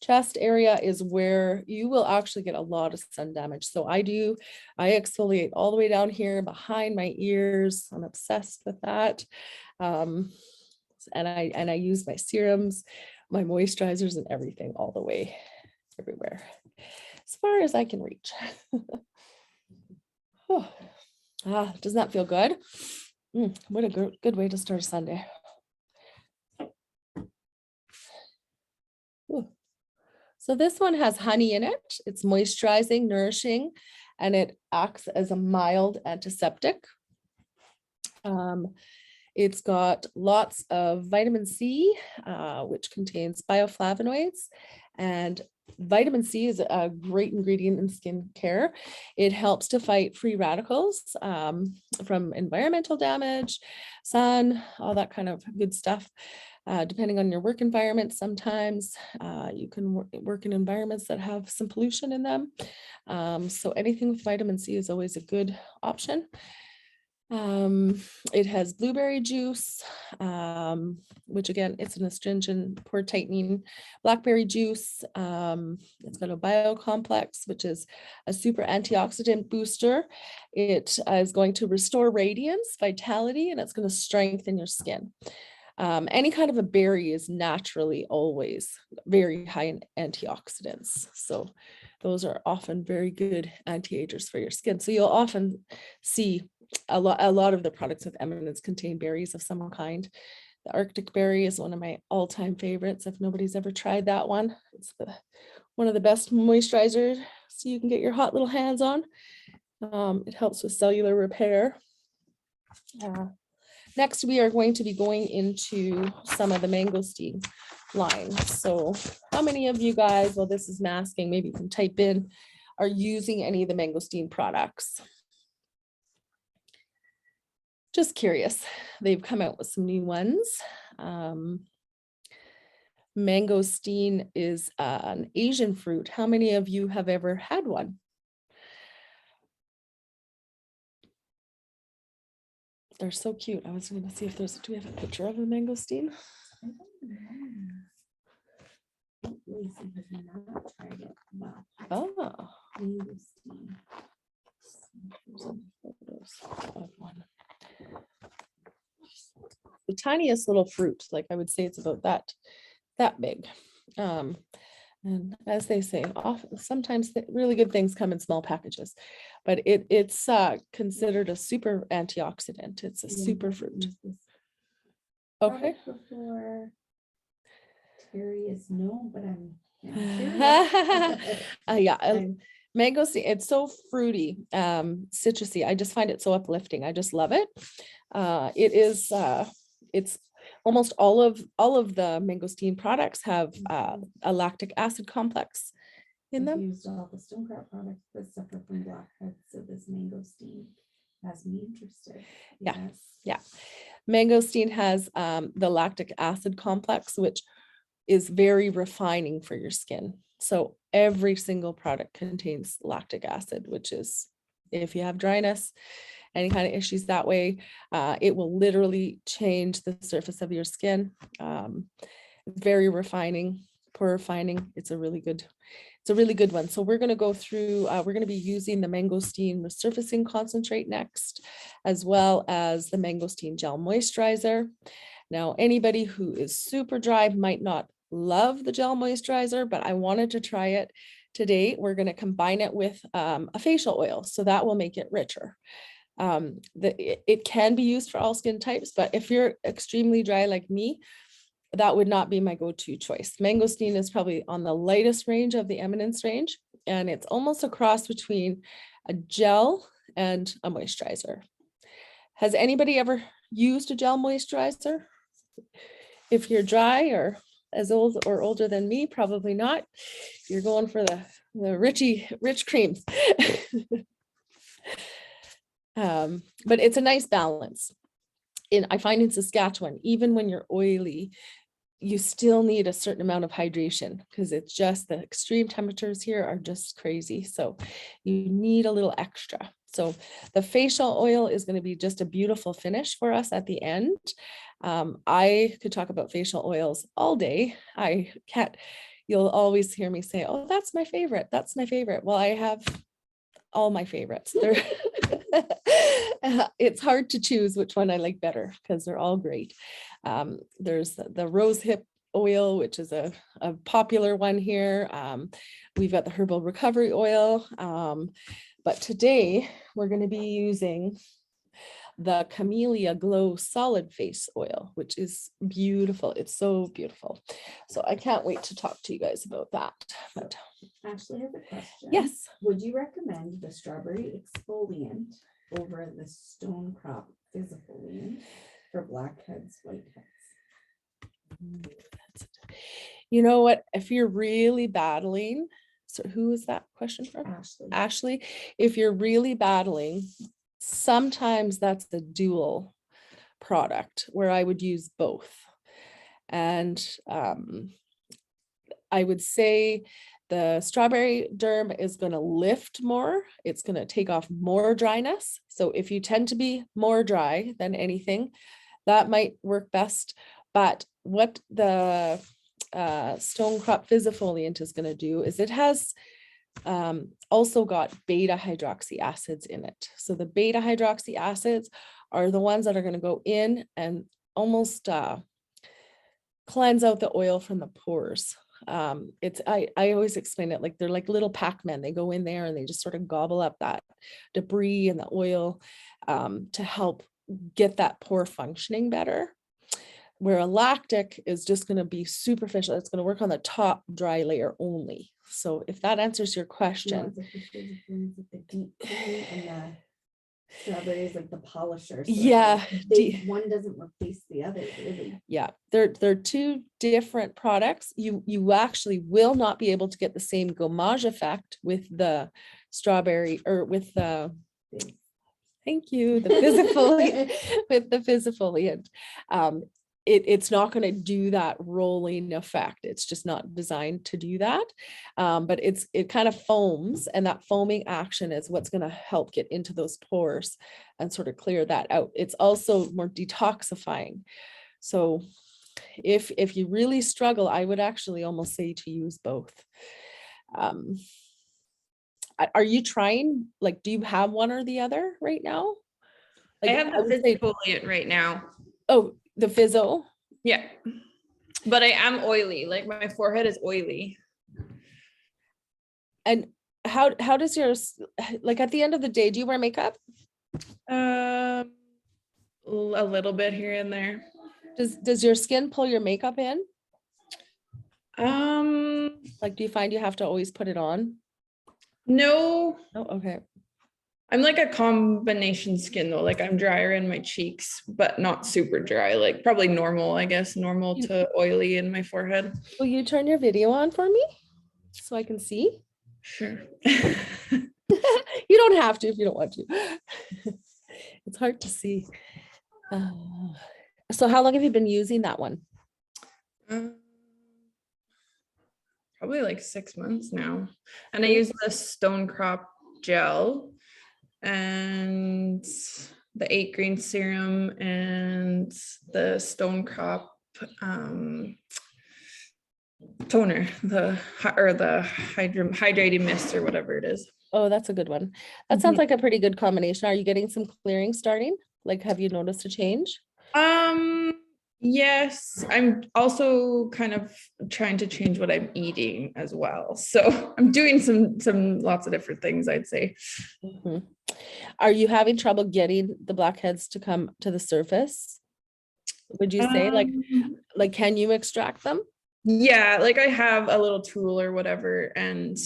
Chest area is where you will actually get a lot of sun damage. So I exfoliate all the way down here behind my ears. I'm obsessed with that. And I use my serums, my moisturizers and everything all the way everywhere, as far as I can reach. Oh, doesn't that feel good? What a good way to start Sunday. Ooh. So this one has honey in it. It's moisturizing, nourishing, and it acts as a mild antiseptic. It's got lots of vitamin C, which contains bioflavonoids, and vitamin C is a great ingredient in skincare. It helps to fight free radicals from environmental damage, sun, all that kind of good stuff. Depending on your work environment, sometimes you can work in environments that have some pollution in them. So anything with vitamin C is always a good option. It has blueberry juice, which again, it's an astringent, pore tightening, blackberry juice. It's got a biocomplex, which is a super antioxidant booster. It is going to restore radiance, vitality, and it's going to strengthen your skin. Any kind of a berry is naturally always very high in antioxidants. So those are often very good anti-agers for your skin. So you'll often see a lot of the products with Eminence contain berries of some kind. The Arctic berry is one of my all-time favorites. If nobody's ever tried that one, it's one of the best moisturizers so you can get your hot little hands on. It helps with cellular repair. Next, we are going to be going into some of the mangosteen line. So how many of you guys, well, this is masking, maybe you can type in, are using any of the mangosteen products? Just curious. They've come out with some new ones. Mangosteen is an Asian fruit. How many of you have ever had one? They're so cute. I was going to see if do we have a picture of a mangosteen? Oh. The tiniest little fruit, like I would say it's about that big. And as they say, often sometimes really good things come in small packages, but it's considered a super antioxidant. It's a super fruit. Okay. Before Terry is no, but I'm yeah. Mangosteen, it's so fruity, citrusy. I just find it so uplifting. I just love it. It is it's almost all of the mangosteen products have a lactic acid complex in them. I've used all the Stonecrop products that suffer from blackheads, so this mangosteen has me interested. Yes. Yeah. Mangosteen has the lactic acid complex, which is very refining for your skin. So every single product contains lactic acid, which is, if you have dryness, any kind of issues that way, it will literally change the surface of your skin. Very refining, pore refining. It's a really good one. So we're going to go through, we're going to be using the mangosteen resurfacing concentrate next, as well as the mangosteen gel moisturizer. Now, anybody who is super dry might not love the gel moisturizer, but I wanted to try it today. We're going to combine it with a facial oil, so that will make it richer. It can be used for all skin types, but if you're extremely dry like me, that would not be my go-to choice. Mangosteen is probably on the lightest range of the Eminence range, and it's almost a cross between a gel and a moisturizer. Has anybody ever used a gel moisturizer? If you're dry or as old or older than me, probably not. You're going for the rich creams. But it's a nice balance. I find in Saskatchewan, even when you're oily, you still need a certain amount of hydration because it's just the extreme temperatures here are just crazy. So you need a little extra. So the facial oil is going to be just a beautiful finish for us at the end. I could talk about facial oils all day. I can't you'll always hear me say, oh, that's my favorite. That's my favorite. Well, I have all my favorites. They're it's hard to choose which one I like better because they're all great. There's the rose hip oil, which is a popular one here. We've got the herbal recovery oil. But today we're going to be using the Camellia Glow Solid Face Oil, which is beautiful. It's so beautiful. So I can't wait to talk to you guys about that. But Ashley has a question. yes, Would you recommend the strawberry exfoliant over the stone crop physifoliant for blackheads, whiteheads? you know what? If you're really battling, so who is that question from? Ashley. Ashley, if you're really battling, sometimes that's the dual product where I would use both. And I would say the strawberry derm is going to lift more. It's going to take off more dryness. So if you tend to be more dry than anything, that might work best. But what the stone crop physifoliant is going to do is it has also got beta hydroxy acids in it. So the beta hydroxy acids are the ones that are going to go in and almost cleanse out the oil from the pores. I always explain it like they're like little Pac-Man. They go in there and they just sort of gobble up that debris and the oil to help get that pore functioning better. Where a lactic is just going to be superficial. It's going to work on the top dry layer only. So if that answers your question. The deep clean and the strawberries like the polisher. So Yeah. one doesn't replace the other, really. Yeah, they're two different products. You actually will not be able to get the same gommage effect with the strawberry or with the thank you, the physifoliant with the physifoliant. It's not going to do that rolling effect. It's just not designed to do that. But it kind of foams, and that foaming action is what's going to help get into those pores and sort of clear that out. It's also more detoxifying. So if you really struggle, I would actually almost say to use both. Are you trying, like, do you have one or the other right now? I Like, have the would say- physifoliant right now. oh, the Fizzo. Yeah. But I am oily. Like my forehead is oily. And how does yours, like at the end of the day, do you wear makeup? A little bit here and there. Does your skin pull your makeup in? Um, Like, do you find you have to always put it on? no, Oh, okay. I'm like a combination skin though. Like I'm drier in my cheeks, but not super dry. Like probably normal, I guess, normal to oily in my forehead. Will you turn your video on for me so I can see? Sure. You don't have to if you don't want to. It's hard to see. So how long have you been using that one? Probably like 6 months now. And I use the Stone Crop gel and the 8 Green serum and the Stone Crop toner, the hydrating mist or whatever it is. Oh, that's a good one. That sounds like a pretty good combination. Are you getting some clearing starting? Like, have you noticed a change? Yes, I'm also kind of trying to change what I'm eating as well. So I'm doing some lots of different things, I'd say. Mhm. Are you having trouble getting the blackheads to come to the surface? Would you say like can you extract them? Yeah, like I have a little tool or whatever, and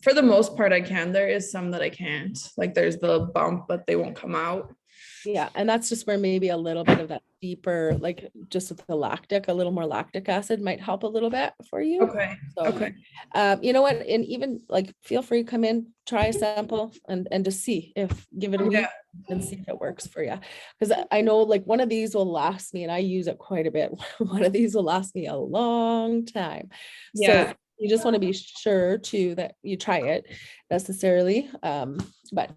for the most part I can. There is some that I can't. Like there's the bump, but they won't come out. Yeah, and that's just where maybe a little bit of that deeper, like just with the lactic, a little more lactic acid might help a little bit for you. Okay. So, Okay. you know what, and even like feel free to come in, try a sample and just see if give it a week and see if it works for you. Because I know like one of these will last me, and I use it quite a bit. One of these will last me a long time. Yeah. So you just want to be sure too that you try it necessarily. But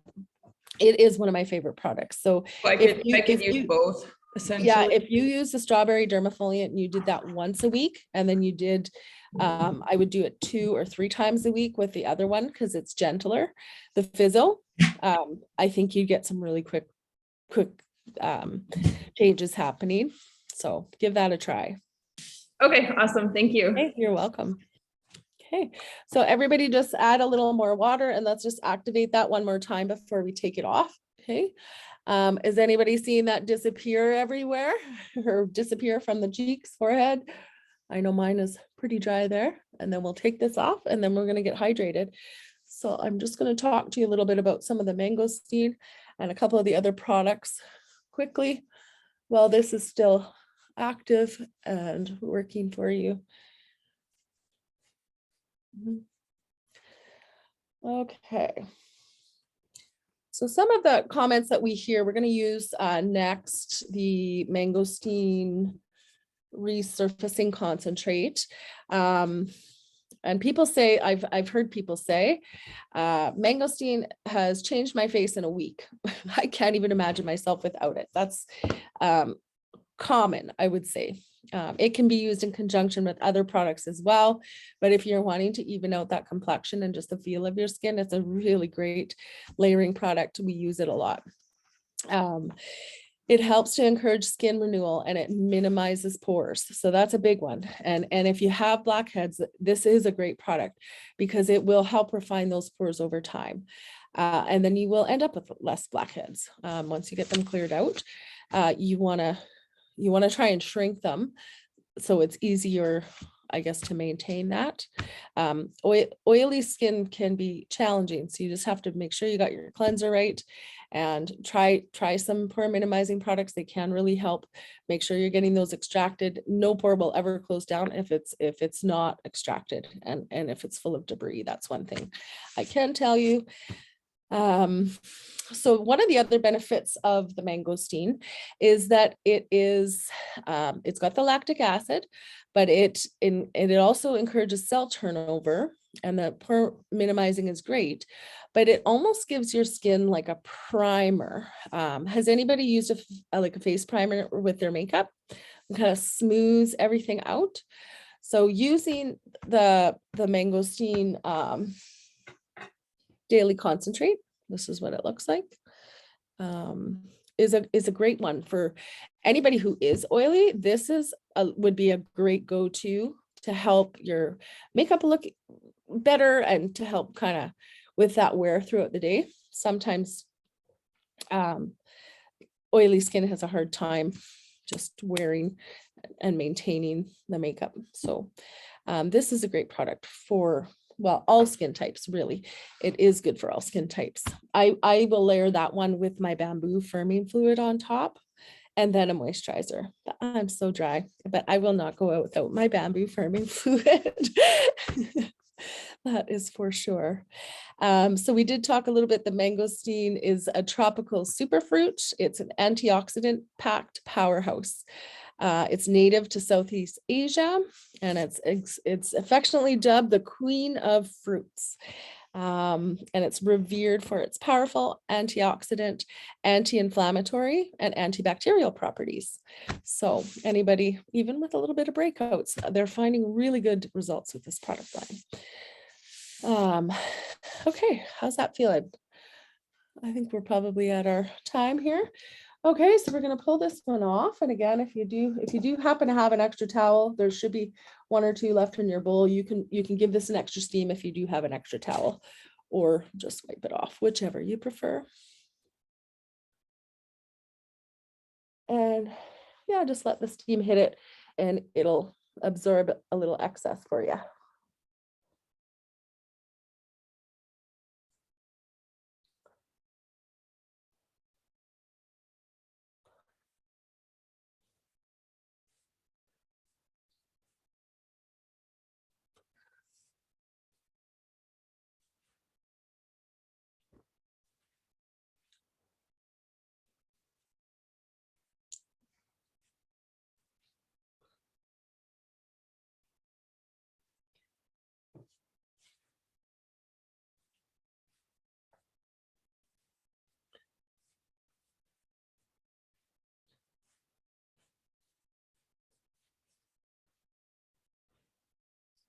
it is one of my favorite products. So I could use both. essentially. Yeah, if you use the strawberry dermafoliant and you did that once a week, and then you did, I would do it 2 or 3 times a week with the other one because it's gentler, the Fizzo. I think you get some really quick changes happening. So give that a try. Okay, awesome. Thank you. Okay, you're welcome. Okay, so everybody just add a little more water and let's just activate that one more time before we take it off. Okay. Is anybody seeing that disappear everywhere or disappear from the cheeks, forehead? I know mine is pretty dry there. And then we'll take this off and then we're going to get hydrated. So I'm just going to talk to you a little bit about some of the mangosteen and a couple of the other products quickly while this is still active and working for you. Okay. So some of the comments that we hear, we're going to use next the mangosteen resurfacing concentrate. And people say, I've heard people say, mangosteen has changed my face in a week. I can't even imagine myself without it. That's common, I would say. It can be used in conjunction with other products as well. But if you're wanting to even out that complexion and just the feel of your skin, it's a really great layering product. We use it a lot. It helps to encourage skin renewal and it minimizes pores. So that's a big one. And if you have blackheads, this is a great product because it will help refine those pores over time. And then you will end up with less blackheads. Once you get them cleared out, you want to try and shrink them so it's easier, I guess, to maintain that. Oily skin can be challenging, so you just have to make sure you got your cleanser right and try some pore minimizing products. They can really help. Make sure you're getting those extracted. No pore will ever close down if it's not extracted and if it's full of debris. That's one thing I can tell you. So one of the other benefits of the mangosteen is that it's got the lactic acid, but it also encourages cell turnover, and the pore minimizing is great, but it almost gives your skin like a primer. Has anybody used like a face primer with their makeup? It kind of smooths everything out. So using the mangosteen daily concentrate, this is what it looks like, is a great one for anybody who is oily. This would be a great go-to to help your makeup look better and to help kind of with that wear throughout the day. Sometimes oily skin has a hard time just wearing and maintaining the makeup. So this is a great product for, well, all skin types, really. It is good for all skin types. I will layer that one with my bamboo firming fluid on top and then a moisturizer. I'm so dry, but I will not go out without my bamboo firming fluid. That is for sure. So we did talk a little bit, the mangosteen is a tropical superfruit. It's an antioxidant packed powerhouse. It's native to Southeast Asia, and it's affectionately dubbed the queen of fruits. And it's revered for its powerful antioxidant, anti-inflammatory, and antibacterial properties. So anybody, even with a little bit of breakouts, they're finding really good results with this product line. Okay, how's that feeling? I think we're probably at our time here. Okay, so we're going to pull this one off. And again, if you do happen to have an extra towel, there should be 1 or 2 left in your bowl. You can give this an extra steam if you do have an extra towel, or just wipe it off, whichever you prefer. And yeah, just let the steam hit it and it'll absorb a little excess for you.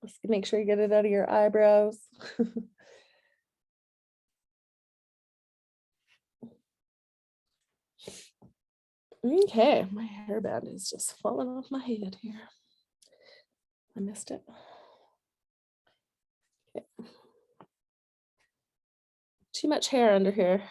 Just make sure you get it out of your eyebrows. Okay, my hairband is just falling off my head here. I missed it. Okay. Too much hair under here.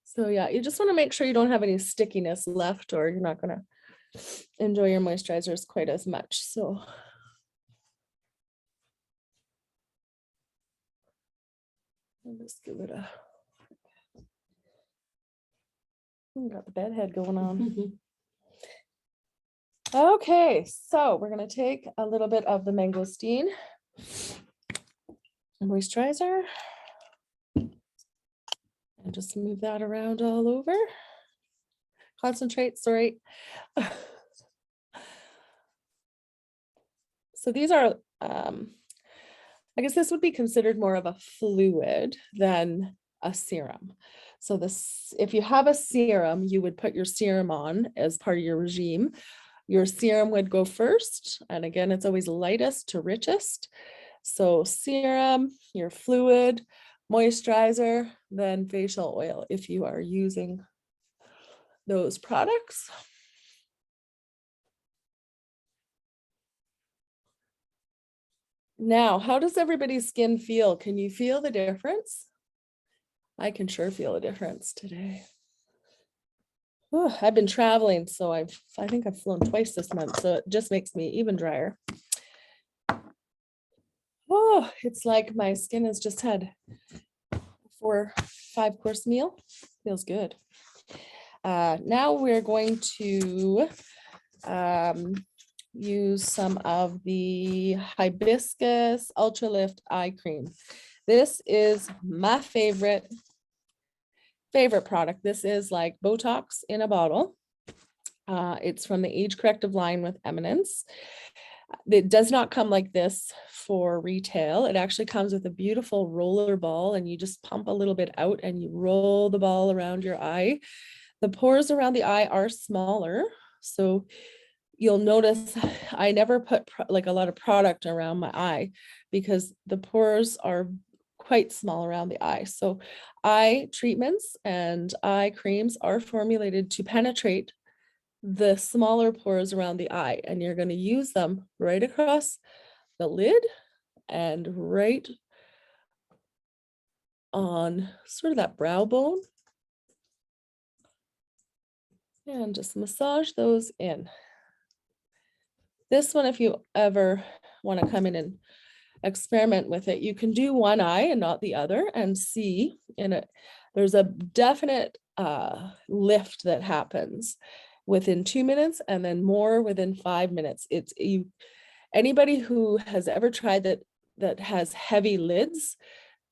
So yeah, you just want to make sure you don't have any stickiness left, or you're not gonna enjoy your moisturizers quite as much. So I'll just give it a, got the bed head going on. Okay, so we're gonna take a little bit of the mangosteen moisturizer and just move that around all over. Concentrate, sorry. So these are, I guess this would be considered more of a fluid than a serum. So this, if you have a serum, you would put your serum on as part of your regime. Your serum would go first. And again, it's always lightest to richest. So serum, your fluid, moisturizer, then facial oil if you are using those products. Now, how does everybody's skin feel? Can you feel the difference? I can sure feel a difference today. Oh, I've been traveling, so I think I've flown twice this month, so it just makes me even drier. Oh, it's like my skin has just had 4-5 course meal. Feels good. Now we're going to use some of the Hibiscus Ultra Lift Eye Cream. This is my favorite product. This is like Botox in a bottle. It's from the Age Corrective line with Eminence. It does not come like this for retail. It actually comes with a beautiful roller ball, and you just pump a little bit out and you roll the ball around your eye. The pores around the eye are smaller, so you'll notice I never put like a lot of product around my eye because the pores are quite small around the eye. So eye treatments and eye creams are formulated to penetrate the smaller pores around the eye, and you're going to use them right across the lid and right on sort of that brow bone, and just massage those in. This one, if you ever want to come in and experiment with it, you can do one eye and not the other and see in it. There's a definite lift that happens within 2 minutes and then more within 5 minutes. It's anybody who has ever tried that has heavy lids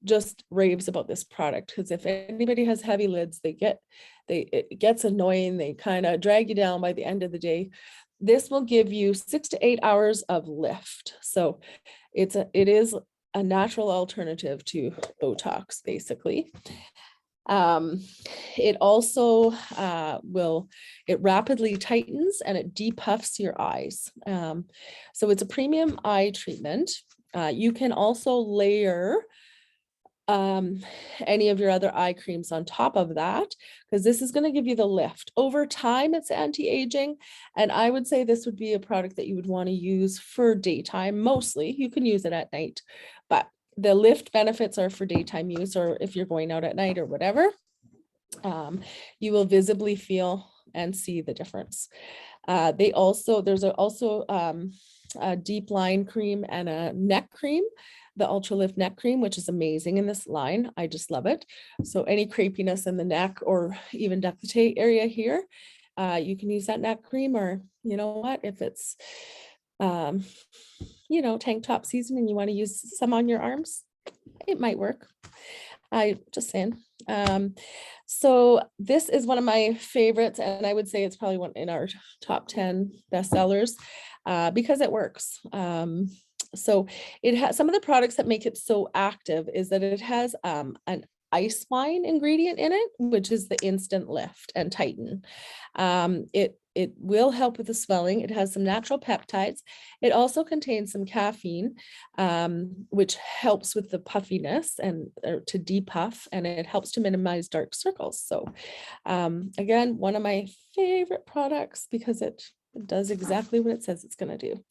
just raves about this product, because if anybody has heavy lids, it gets annoying. They kind of drag you down by the end of the day. This will give you 6 to 8 hours of lift. So it is a natural alternative to Botox, basically. It also it rapidly tightens and it depuffs your eyes. So it's a premium eye treatment. You can also layer any of your other eye creams on top of that, because this is going to give you the lift. Over time, it's anti-aging, and I would say this would be a product that you would want to use for daytime mostly. You can use it at night, but the lift benefits are for daytime use, or if you're going out at night or whatever. You will visibly feel and see the difference. There's also a deep line cream and a neck cream, the Ultra Lift neck cream, which is amazing in this line. I just love it. So any crepiness in the neck or even décolleté area here, you can use that neck cream, or you know what, if it's tank top season and you want to use some on your arms, it might work. I just saying. So this is one of my favorites, and I would say it's probably one in our top 10 bestsellers because it works. So it has some of the products that make it so active is that it has an ice wine ingredient in it, which is the instant lift and tighten. It will help with the swelling. It has some natural peptides. It also contains some caffeine, which helps with the puffiness and to depuff, and it helps to minimize dark circles. So again, one of my favorite products because it does exactly what it says it's going to do.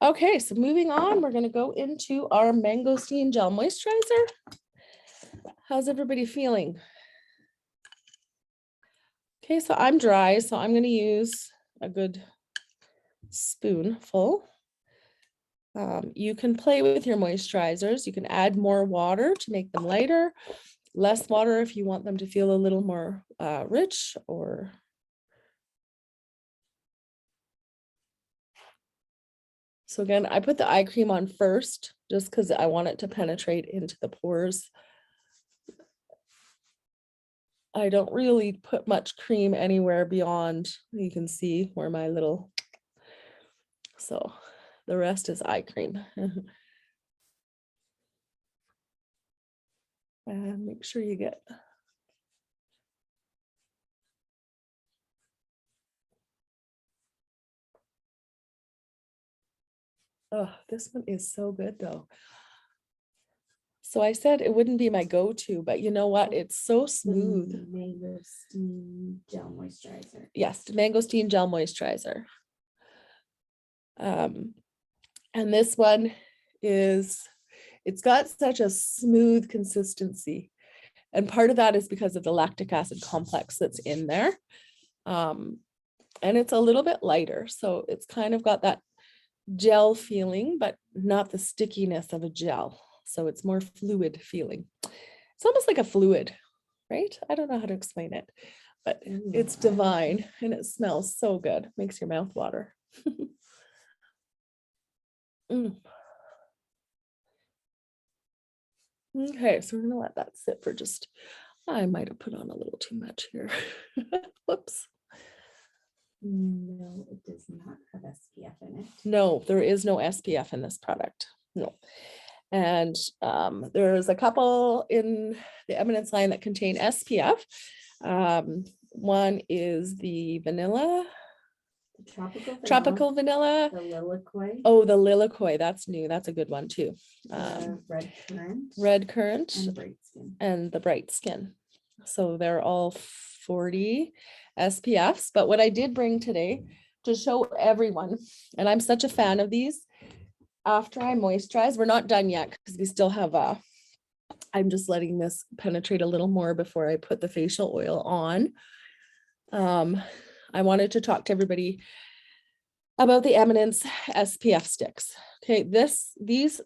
Okay, so moving on, we're going to go into our Mangosteen Gel Moisturizer. How's everybody feeling? Okay, so I'm dry, so I'm going to use a good spoonful. You can play with your moisturizers. You can add more water to make them lighter, less water if you want them to feel a little more rich or so again, I put the eye cream on first just because I want it to penetrate into the pores. I don't really put much cream anywhere beyond, you can see where my little, so the rest is eye cream. And make sure you get oh, this one is so good though. So I said it wouldn't be my go-to, but you know what? It's so smooth. Mangosteen Gel Moisturizer. Yes, the Mangosteen Gel Moisturizer. And this one is, it's got such a smooth consistency. And part of that is because of the lactic acid complex that's in there. And it's a little bit lighter. So it's kind of got that gel feeling, but not the stickiness of a gel. So it's more fluid feeling. It's almost like a fluid, right? I don't know how to explain it, but it's divine and it smells so good. Makes your mouth water. Okay, so we're gonna let that sit for just, I might have put on a little too much here. Whoops. No, it does not have SPF in it. No, there is no SPF in this product. No. And there's a couple in the Eminence line that contain SPF. One is the vanilla, tropical vanilla. The Lilikoi. Oh, the Lilikoi, that's new. That's a good one too. Red currant. And the bright skin. And the bright skin. So they're all 40 SPFs. But what I did bring today to show everyone, and I'm such a fan of these, after I moisturize, we're not done yet because we still have I'm just letting this penetrate a little more before I put the facial oil on. I wanted to talk to everybody about the Eminence SPF sticks. Okay, these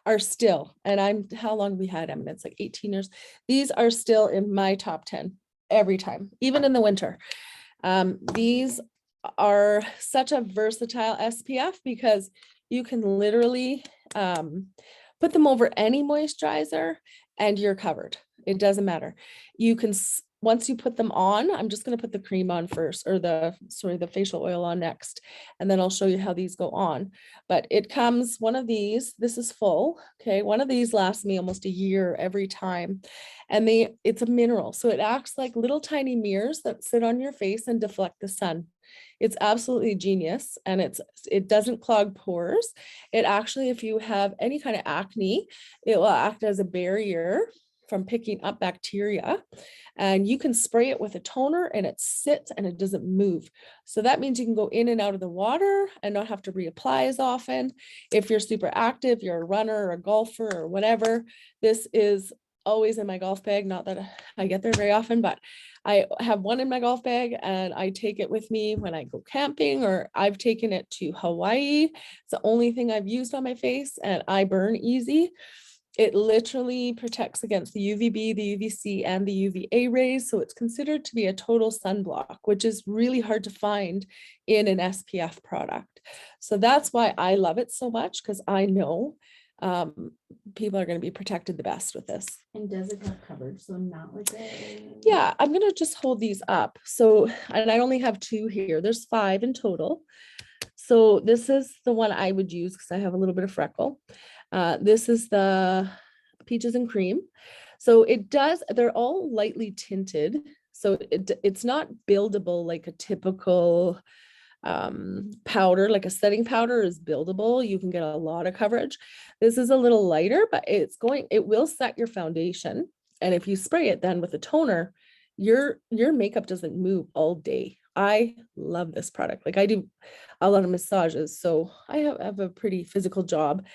are still, and how long have we had Eminence? Like 18 years. These are still in my top 10 every time, even in the winter. These are such a versatile SPF because you can literally put them over any moisturizer and you're covered. It doesn't matter. You can, once you put them on, I'm just going to put the cream on first, or the facial oil on next, and then I'll show you how these go on. But it comes, one of these, this is full. Okay. One of these lasts me almost a year every time. And it's a mineral. So it acts like little tiny mirrors that sit on your face and deflect the sun. It's absolutely genius, and it doesn't clog pores. It actually, if you have any kind of acne, it will act as a barrier from picking up bacteria, and you can spray it with a toner and it sits and it doesn't move. So that means you can go in and out of the water and not have to reapply as often. If you're super active, you're a runner or a golfer or whatever, this is always in my golf bag. Not that I get there very often, but I have one in my golf bag and I take it with me when I go camping, or I've taken it to Hawaii. It's the only thing I've used on my face, and I burn easy. It literally protects against the UVB, the UVC, and the UVA rays. So it's considered to be a total sunblock, which is really hard to find in an SPF product. So that's why I love it so much, because I know people are going to be protected the best with this. And does it have coverage? So not like a... Yeah, I'm going to just hold these up. So, and I only have 2 here. There's 5 in total. So this is the one I would use because I have a little bit of freckle. This is the Peaches and Cream. So they're all lightly tinted. So it's not buildable like a typical powder, like a setting powder is buildable. You can get a lot of coverage. This is a little lighter, but it will set your foundation. And if you spray it then with a toner, your makeup doesn't move all day. I love this product. Like, I do a lot of massages, so I have a pretty physical job.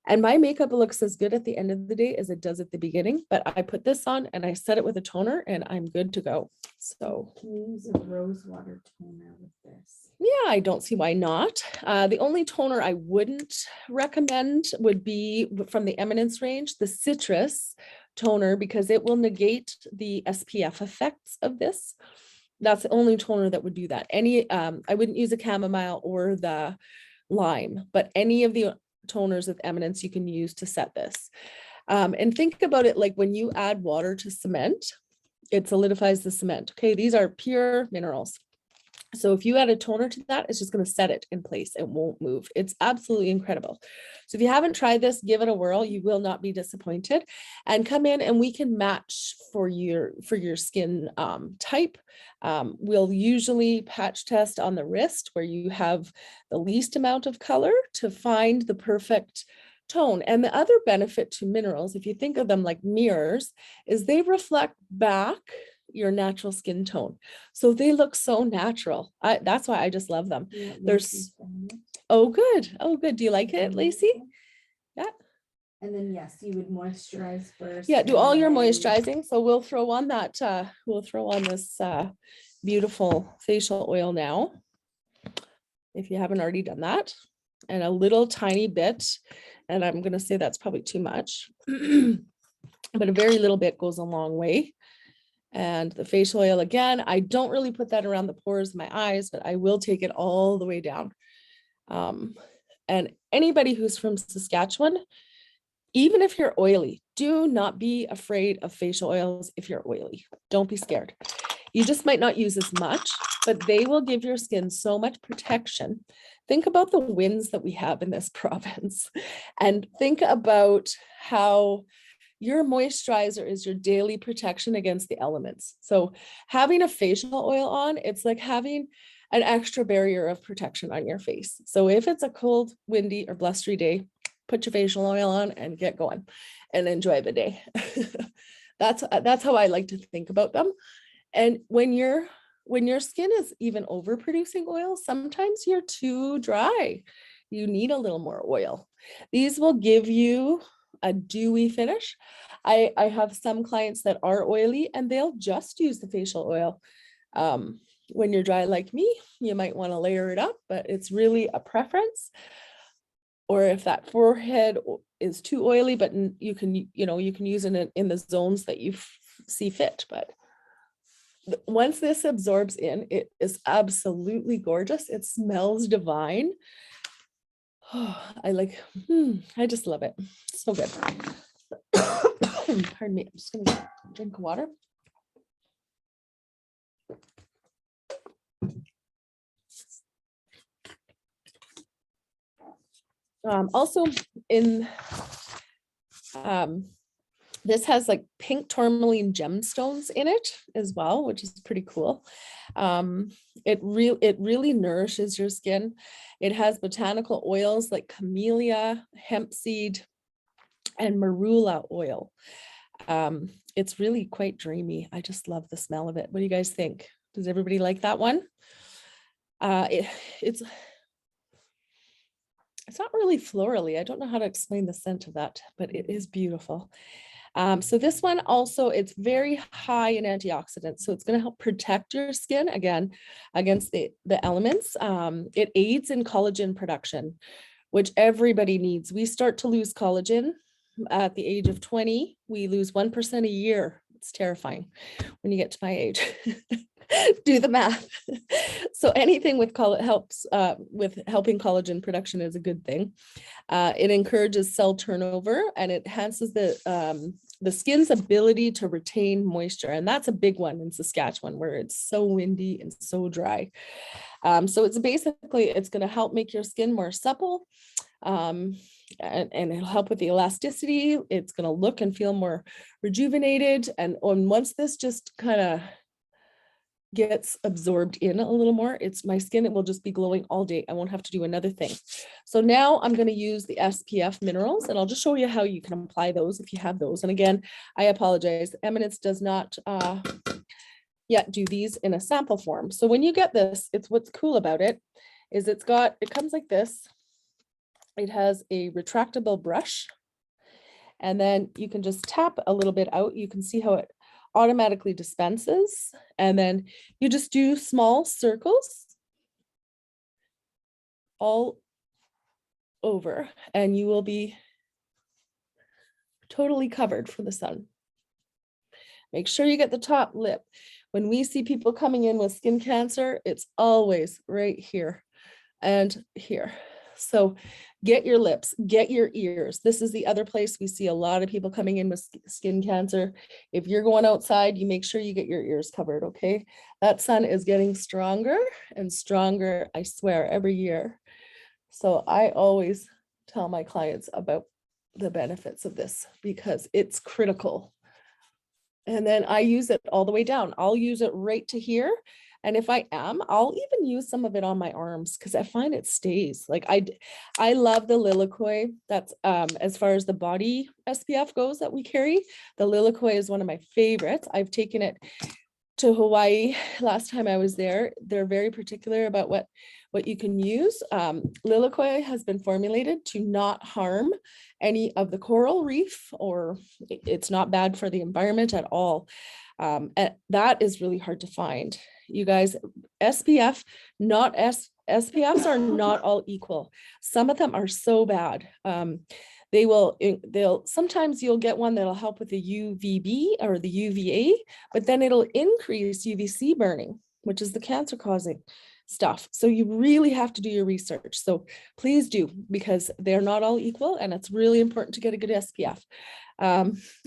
And my makeup looks as good at the end of the day as it does at the beginning, but I put this on and I set it with a toner and I'm good to go. So Can you use a rose water toner with this? yeah, I don't see why not. The only toner I wouldn't recommend would be from the Eminence range, the Citrus toner, because it will negate the SPF effects of this. That's the only toner that would do that. I wouldn't use a chamomile or the lime, but any of the toners with Eminence you can use to set this. And think about it like when you add water to cement, it solidifies the cement. Okay, these are pure minerals. So if you add a toner to that, it's just going to set it in place. It won't move. It's absolutely incredible. So if you haven't tried this, give it a whirl. You will not be disappointed. And come in and we can match for your skin type. We'll usually patch test on the wrist where you have the least amount of color to find the perfect tone. And the other benefit to minerals, if you think of them like mirrors, is they reflect back your natural skin tone. So they look so natural. That's why I just love them. Yeah, There's, oh, good. Oh, good. Do you like it, Lacey? Yeah. And then yes, you would moisturize first. Yeah, do and all your then- moisturizing. So we'll throw on this beautiful facial oil now, if you haven't already done that, and a little tiny bit, and I'm going to say that's probably too much, but a very little bit goes a long way. And the facial oil, again, I don't really put that around the pores of my eyes, but I will take it all the way down. And anybody who's from Saskatchewan, even if you're oily, do not be afraid of facial oils if you're oily. Don't be scared. You just might not use as much, but they will give your skin so much protection. Think about the winds that we have in this province, and think about how your moisturizer is your daily protection against the elements. So having a facial oil on, it's like having an extra barrier of protection on your face. So if it's a cold, windy, or blustery day, put your facial oil on and get going and enjoy the day. That's how I like to think about them. And when your skin is even overproducing oil, sometimes you're too dry. You need a little more oil. These will give you a dewy finish. I have some clients that are oily and they'll just use the facial oil. When you're dry like me, you might want to layer it up, but it's really a preference. Or if that forehead is too oily, but you can use it in the zones that you see fit. But once this absorbs in, it is absolutely gorgeous. It smells divine. Oh, I just love it. So good. Pardon me, I'm just gonna drink water. Also in this has like pink tourmaline gemstones in it as well, which is pretty cool. It really nourishes your skin. It has botanical oils like camellia, hemp seed, and marula oil. It's really quite dreamy. I just love the smell of it. What do you guys think? Does everybody like that one? It's not really florally. I don't know how to explain the scent of that, but it is beautiful. So this one also, it's very high in antioxidants. So it's going to help protect your skin again against the elements. It aids in collagen production, which everybody needs. We start to lose collagen at the age of 20. We lose 1% a year. It's terrifying when you get to my age. Do the math. So anything with helps with helping collagen production is a good thing. It encourages cell turnover and it enhances the skin's ability to retain moisture. And that's a big one in Saskatchewan where it's so windy and so dry. So it's basically, it's going to help make your skin more supple. And it'll help with the elasticity. It's going to look and feel more rejuvenated. And once this just kind of gets absorbed in a little more, my skin, it will just be glowing all day. I won't have to do another thing. So now I'm going to use the SPF minerals, and I'll just show you how you can apply those if you have those. And again, I apologize, Eminence does not yet do these in a sample form. So when you get this, it's what's cool about it is it comes like this. It has a retractable brush, and then you can just tap a little bit out. You can see how it automatically dispenses, and then you just do small circles all over, and you will be totally covered from the sun. Make sure you get the top lip. When we see people coming in with skin cancer, it's always right here and here. So get your lips, get your ears. This is the other place we see a lot of people coming in with skin cancer. If you're going outside, you make sure you get your ears covered, okay? That sun is getting stronger and stronger, I swear, every year. So I always tell my clients about the benefits of this because it's critical. And then I use it all the way down. I'll use it right to here. And if I'll even use some of it on my arms because I find it stays. Like I love the Lilikoi. That's as far as the body SPF goes that we carry. The Lilikoi is one of my favorites. I've taken it to Hawaii last time I was there. They're very particular about what you can use. Lilikoi has been formulated to not harm any of the coral reef, or it's not bad for the environment at all. And that is really hard to find. You guys, SPFs are not all equal. Some of them are so bad. Sometimes you'll get one that'll help with the UVB or the UVA, but then it'll increase UVC burning, which is the cancer causing stuff. So you really have to do your research. So please do, because they're not all equal, and it's really important to get a good SPF.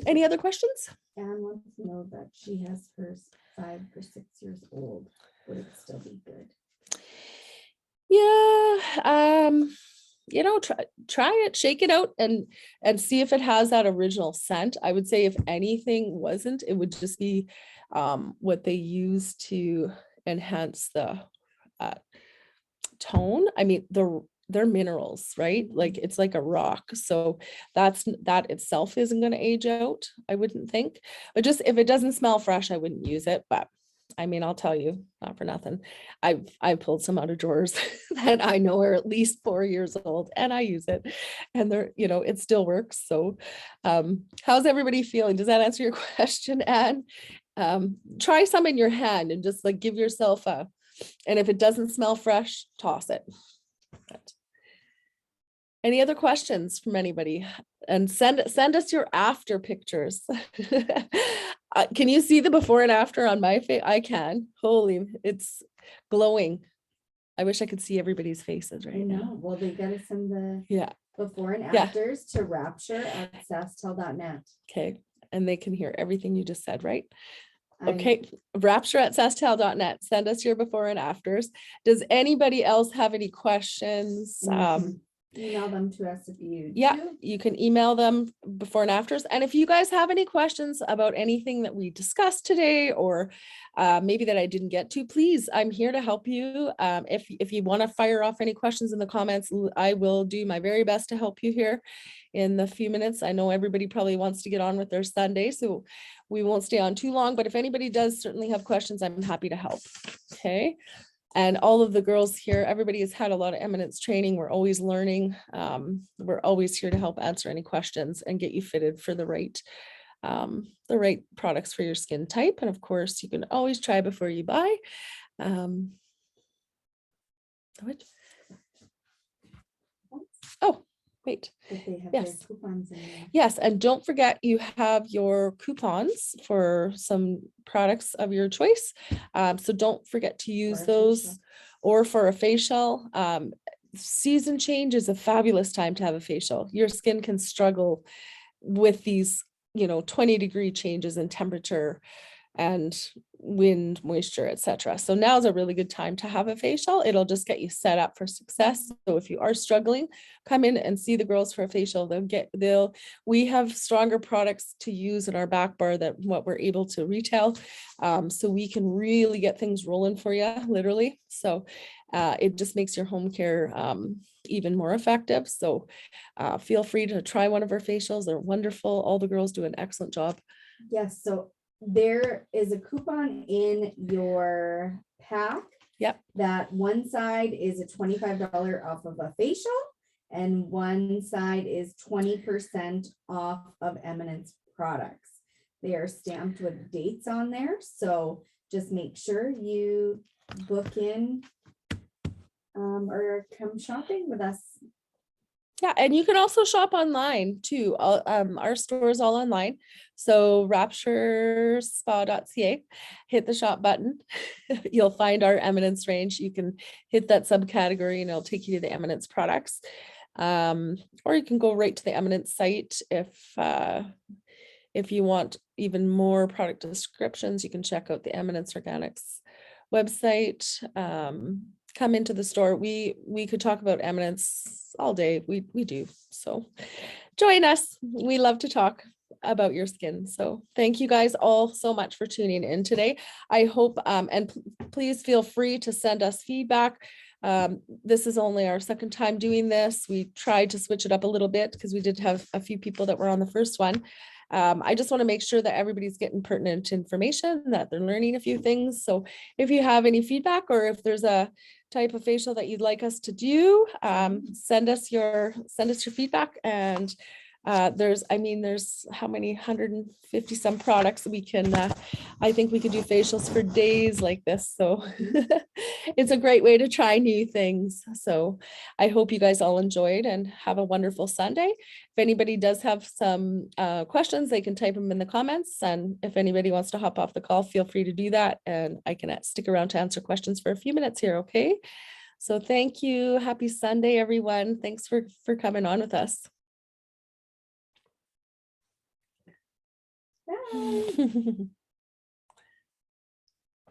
Any other questions? Anne wants to know that she has hers 5 or 6 years old. Would it still be good? Yeah, try it, shake it out, and see if it has that original scent. I would say if anything wasn't, it would just be what they use to enhance the tone. I mean, they're minerals, right? Like it's like a rock. So that itself isn't going to age out, I wouldn't think. But just if it doesn't smell fresh, I wouldn't use it. But I mean, I'll tell you, not for nothing, I've pulled some out of drawers that I know are at least 4 years old, and I use it, and it still works. So how's everybody feeling? Does that answer your question, Anne? Try some in your hand and just like give yourself and if it doesn't smell fresh, toss it. Any other questions from anybody? And send us your after pictures. Can you see the before and after on my face? I can. Holy, it's glowing. I wish I could see everybody's faces right now. Well, they gotta send the Yeah. before and afters to rapture@sastel.net. Okay. And they can hear everything you just said, right? Okay, rapture@sastel.net. Send us your before and afters. Does anybody else have any questions? Email them to us if you Yeah, do. you can email them before and afters. And if you guys have any questions about anything that we discussed today, or maybe that I didn't get to, please, I'm here to help you. If you want to fire off any questions in the comments, I will do my very best to help you here in the few minutes. I know everybody probably wants to get on with their Sunday, so we won't stay on too long, but if anybody does certainly have questions, I'm happy to help. Okay. And all of the girls here, everybody has had a lot of Eminence training. We're always learning. We're always here to help answer any questions and get you fitted for the right products for your skin type. And of course, you can always try before you buy. Oh, wait. If they have Yes. their coupons in there. Yes, and don't forget you have your coupons for some products of your choice. So don't forget to use Or a those, facial. or for a facial. Season change is a fabulous time to have a facial. Your skin can struggle with these, 20-degree changes in temperature. and wind, moisture, etc. So now is a really good time to have a facial. It'll just get you set up for success. So if you are struggling, come in and see the girls for a facial. We have stronger products to use in our back bar than what we're able to retail. So we can really get things rolling for you, literally. So it just makes your home care even more effective. So feel free to try one of our facials. They're wonderful. All the girls do an excellent job. Yes, so there is a coupon in your pack. Yep. That one side is a $25 off of a facial and one side is 20% off of Eminence products. They are stamped with dates on there, so just make sure you book in or come shopping with us. Yeah, and you can also shop online too. Our store is all online. So rapturespa.ca, hit the shop button. You'll find our Eminence range. You can hit that subcategory and it'll take you to the Eminence products. Or you can go right to the Eminence site if you want even more product descriptions. You can check out the Eminence Organics website. Come into the store. We could talk about Eminence all day. We do. So join us. We love to talk about your skin. So thank you guys all so much for tuning in today. I hope and please feel free to send us feedback. This is only our second time doing this. We tried to switch it up a little bit because we did have a few people that were on the first one. I just want to make sure that everybody's getting pertinent information, that they're learning a few things. So if you have any feedback or if there's a type of facial that you'd like us to do, send us your feedback. And there's how many 150 some products we can, I think we could do facials for days like this. So it's a great way to try new things. So I hope you guys all enjoyed and have a wonderful Sunday. If anybody does have some questions, they can type them in the comments. And if anybody wants to hop off the call, feel free to do that. And I can stick around to answer questions for a few minutes here. Okay. So thank you. Happy Sunday, everyone. Thanks for coming on with us. Bye.